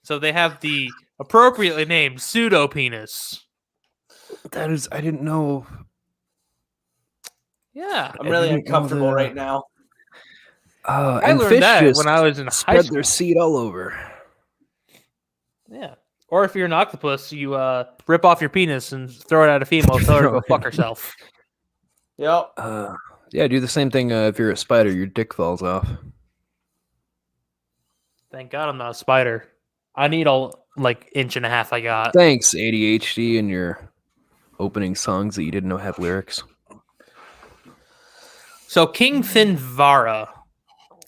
So they have the appropriately named pseudo penis. That is, I didn't know. Yeah, I'm really I didn't know uncomfortable that. right now. I And learned fish that just when I was in high spread school. their seed all over. Yeah. Or if you're an octopus, you rip off your penis and throw it at a female, tell her to go fuck herself. Yep. Yeah, do the same thing if you're a spider, your dick falls off. Thank God I'm not a spider. I need all inch and a half I got. Thanks, ADHD, and your opening songs that you didn't know had lyrics. So King Finvara.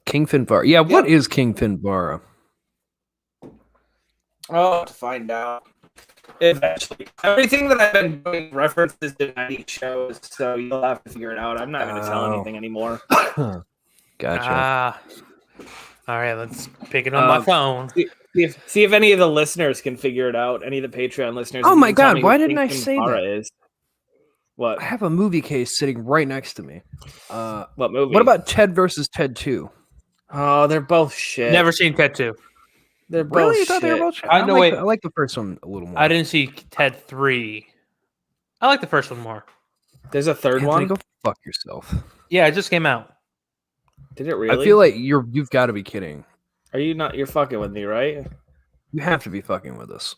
King Finvara. Yeah, what is King Finvara? Oh, to find out. Eventually. Everything that I've been doing references to 90 shows, so you'll have to figure it out. I'm not going to tell anything anymore. Gotcha. All right, let's pick it on my phone. See if any of the listeners can figure it out. Any of the Patreon listeners. Oh if you my can tell God, me why what didn't I King say Finvara that? Is. What? I have a movie case sitting right next to me. What movie? What about Ted versus Ted 2? Oh, they're both shit. Never seen Ted 2. They're both Really? You shit. thought they were both shit? I know, wait. I like the first one a little more. I didn't see Ted 3. I like the first one more. There's a third Anthony, one? go fuck yourself. Yeah, it just came out. Did it really? I feel like you've got to be kidding. Are you not? You're fucking with me, right? You have to be fucking with us.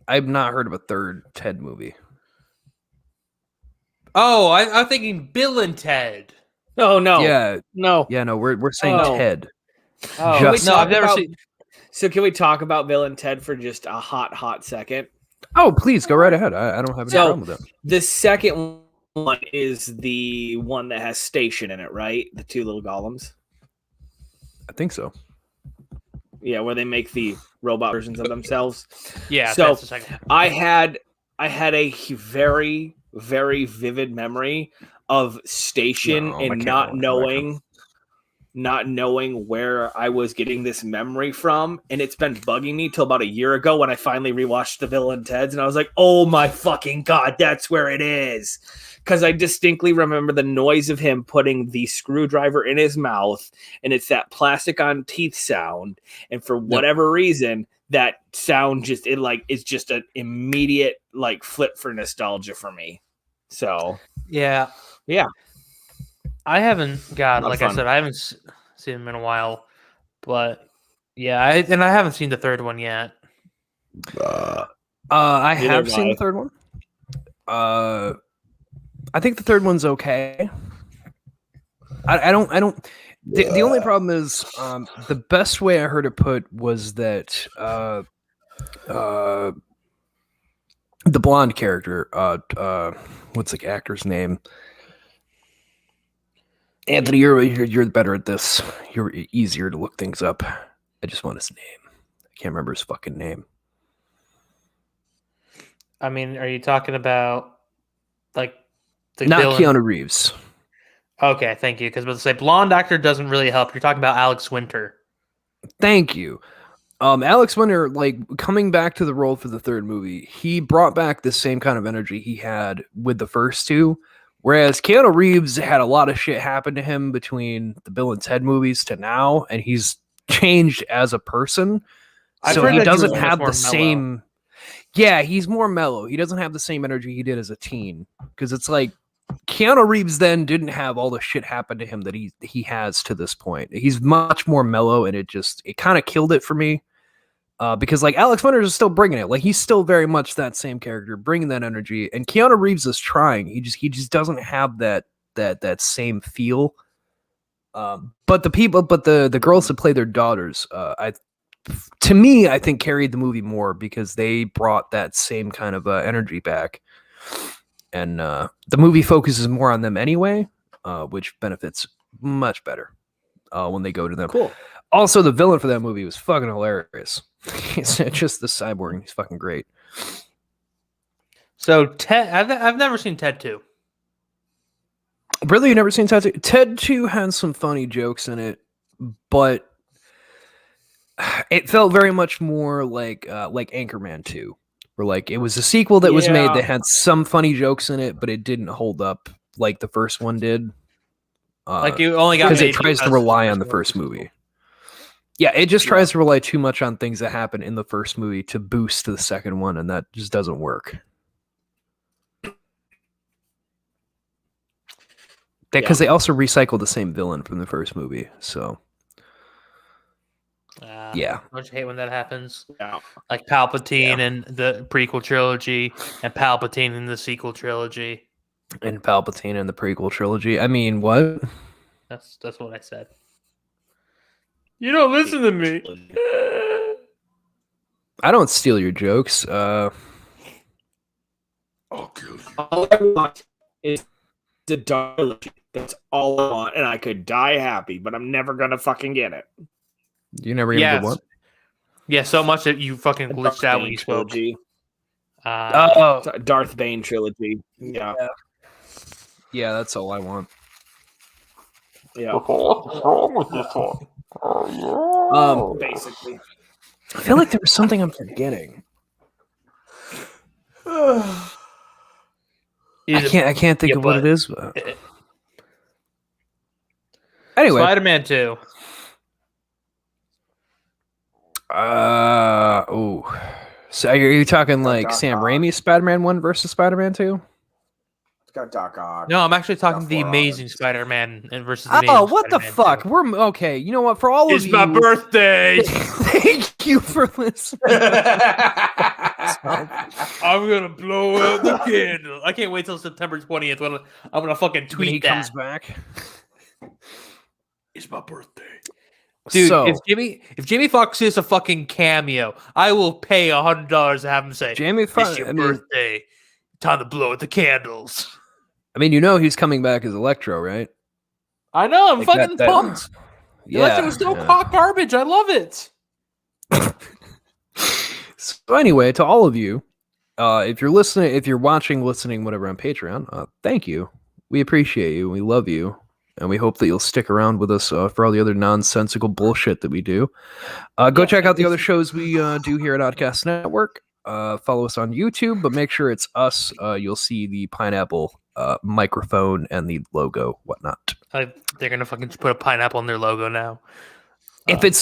I've not heard of a third Ted movie. Oh, I'm thinking Bill and Ted. Oh no. Yeah, No. yeah, no, we're saying Oh. Ted. Oh, Just- No, I've never seen. So can we talk about Bill and Ted for just a hot second? Oh, please go right ahead. I don't have any So- problem with that. The second one is the one that has Station in it, right? The two little golems. I think so. Yeah, where they make the robot versions of themselves. Yeah, So, that's the second. I had a very, very vivid memory of Station No, I and can't not remember knowing where I was getting this memory from, and it's been bugging me till about a year ago when I finally rewatched the Bill and Ted's, and I was like, "Oh my fucking God, that's where it is!" Because I distinctly remember the noise of him putting the screwdriver in his mouth, and it's that plastic on teeth sound, and for whatever reason, that sound it's just an immediate flip for nostalgia for me. So Yeah. Yeah. I haven't got, Not like fun. I said, I haven't seen him in a while. But yeah, I haven't seen the third one yet. I Neither have have seen I. the third one. I think the third one's okay. I don't. The only problem is the best way I heard it put was that the blonde character, what's the actor's name? Anthony, you're better at this. You're easier to look things up. I just want his name. I can't remember his fucking name. I mean, are you talking about the Not villain? Keanu Reeves. Okay, thank you. Because I was say blonde actor doesn't really help. You're talking about Alex Winter. Thank you. Alex Winter, coming back to the role for the third movie, he brought back the same kind of energy he had with the first two. Whereas Keanu Reeves had a lot of shit happen to him between the Bill and Ted movies to now, and he's changed as a person. I've So heard he that he was doesn't much have more the mellow. same. Yeah, he's more mellow. He doesn't have the same energy he did as a teen. Because it's like Keanu Reeves then didn't have all the shit happen to him that he has to this point. He's much more mellow, and it kind of killed it for me. Because Alex Winters is still bringing it. He's still very much that same character, bringing that energy. And Keanu Reeves is trying. He just doesn't have that same feel. But the girls that play their daughters, to me, I think carried the movie more because they brought that same kind of energy back. And the movie focuses more on them anyway, which benefits much better when they go to them. Cool. Also, the villain for that movie was fucking hilarious. It's just the cyborg. He's fucking great. So Ted, I've never seen Ted 2. Really, you never seen Ted 2? Ted 2 had some funny jokes in it, but it felt very much more like Anchorman 2, where like it was a sequel that was made that had some funny jokes in it, but it didn't hold up like the first one did. Like you only got because made it tries to rely on the first movie. Yeah, it just tries to rely too much on things that happen in the first movie to boost to the second one, and that just doesn't work. Because they also recycled the same villain from the first movie, so yeah. Don't you hate when that happens? Yeah. Like Palpatine in the prequel trilogy, and Palpatine in the sequel trilogy, and Palpatine in the prequel trilogy. I mean, what? That's what I said. You don't listen to me. I don't steal your jokes. I'll kill you. All I want is the dialogue. That's all I want, and I could die happy, but I'm never gonna fucking get it. You never get what? Yeah, so much that you fucking glitched out when you spoke. Darth Bane trilogy. Yeah. Yeah, that's all I want. Yeah. What's wrong with this one? Basically. I feel like there was something I'm forgetting. I can't think of what it is. But... Anyway, Spider-Man 2. So are you talking like Sam Raimi's Spider-Man 1 versus Spider-Man 2? It's got Doc Ock. No, I'm actually talking the Amazing Spider-Man versus the Amazing what the fuck? 2. We're okay. You know what? For all of you, it's my birthday. Thank you for listening. I'm gonna blow out the candle. I can't wait till September 20th when I'm gonna fucking tweet when he that. comes back. It's my birthday. Dude, so, if Jamie Foxx is a fucking cameo, I will pay $100 to have him say, Jamie Foxx, it's your birthday. Time to blow out the candles. I mean, you know he's coming back as Electro, right? I know, I'm like fucking pumped. Electro was so hot garbage. I love it. So anyway, to all of you, if you're listening, if you're watching, listening, whatever on Patreon, thank you. We appreciate you. We love you. And we hope that you'll stick around with us for all the other nonsensical bullshit that we do. Go check out the other shows we do here at Oddcast Network. Follow us on YouTube, but make sure it's us. You'll see the pineapple microphone and the logo, whatnot. They're going to fucking put a pineapple in their logo now. If it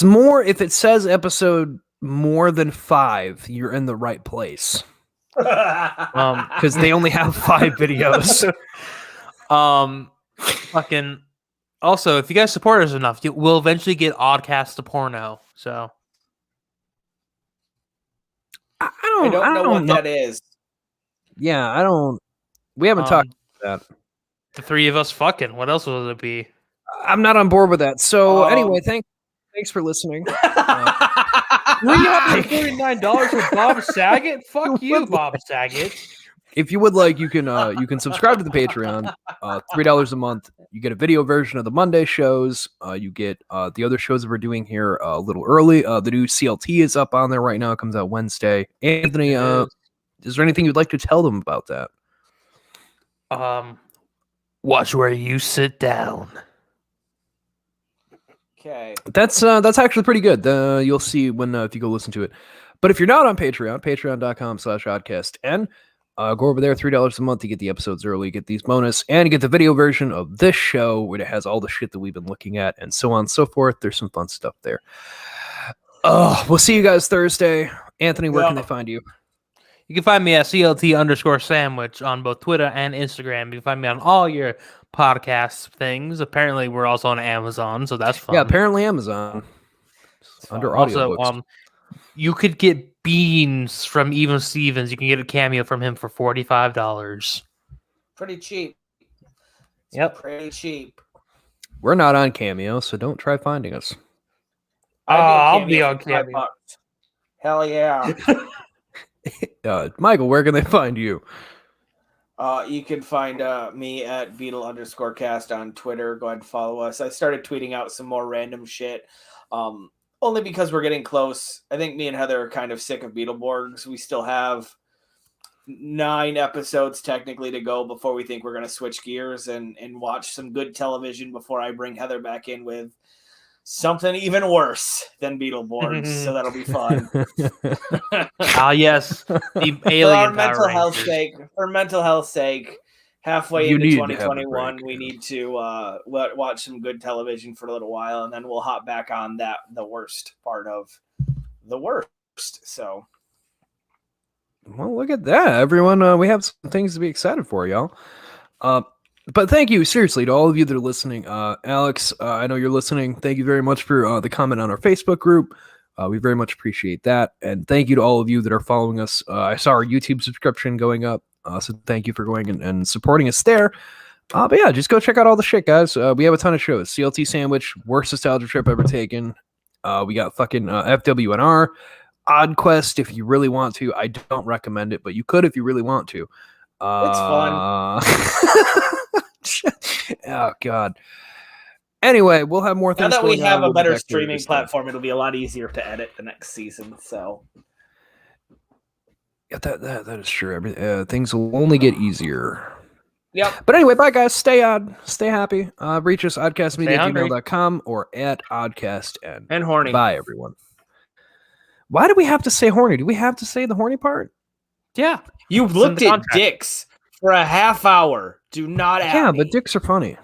says episode more than 5, you're in the right place. Because they only have 5 videos. Fucking. Also, if you guys support us enough, we'll eventually get Oddcast to porno. So I don't know what that is. Yeah, I don't. We haven't talked about that. The 3 of us fucking. What else would it be? I'm not on board with that. So anyway, thanks for listening. $349 for Bob Saget? Fuck you, Bob Saget. If you would like, you can subscribe to the Patreon. $3 a month. You get a video version of the Monday shows. You get the other shows that we're doing here a little early. The new CLT is up on there right now. It comes out Wednesday. Anthony, is there anything you'd like to tell them about that? Watch where you sit down. Okay. That's actually pretty good. You'll see when if you go listen to it. But if you're not on Patreon, patreon.com/oddcast, go over there, $3 a month. You get the episodes early, you get these bonus, and you get the video version of this show where it has all the shit that we've been looking at and so on and so forth. There's some fun stuff there. We'll see you guys Thursday. Anthony, where can they find you? You can find me at CLT_sandwich on both Twitter and Instagram. You can find me on all your podcast things. Apparently, we're also on Amazon, so that's fun. Yeah, apparently Amazon. Under audiobooks. Also, you could get beans from Even Stevens. You can get a cameo from him for $45. Pretty cheap. Yep. Pretty cheap. We're not on Cameo, so don't try finding us. I'll be on Cameo. Hell yeah. Michael, where can they find you? You can find me at Beetle_cast on Twitter. Go ahead and follow us. I started tweeting out some more random shit Only because we're getting close. I think me and Heather are kind of sick of Beetleborgs. We still have 9 episodes technically to go before we think we're going to switch gears and watch some good television before I bring Heather back in with something even worse than Beetleborgs. So that'll be fun. Yes, the alien For our Power mental health Rangers. sake, halfway You into need to have a 2021, break, we yeah. need to watch some good television for a little while, and then we'll hop back on the worst part of the worst. So, Well, look at that, everyone. We have some things to be excited for, y'all. But thank you, seriously, to all of you that are listening. Alex, I know you're listening. Thank you very much for the comment on our Facebook group. We very much appreciate that. And thank you to all of you that are following us. I saw our YouTube subscription going up. So thank you for going and supporting us there. But yeah, just go check out all the shit, guys. We have a ton of shows. CLT Sandwich, worst nostalgia trip ever taken. We got fucking FWNR. Oddquest, if you really want to. I don't recommend it, but you could if you really want to. it's fun. Oh, God. Anyway, we'll have more Now things that we going have on. a We'll be better back later streaming this time. platform, it'll be a lot easier to edit the next season. So, Yeah, that is true. Things will only get easier. yep. But anyway, bye guys. Stay odd. Stay happy. Reach us hungry. oddcastmedia@gmail.com or at oddcastn. And horny. Bye, everyone. Why do we have to say horny? Do we have to say the horny part? Yeah, You It's in looked the at contract. dicks for a half hour. Do not at Yeah, me. but dicks are funny.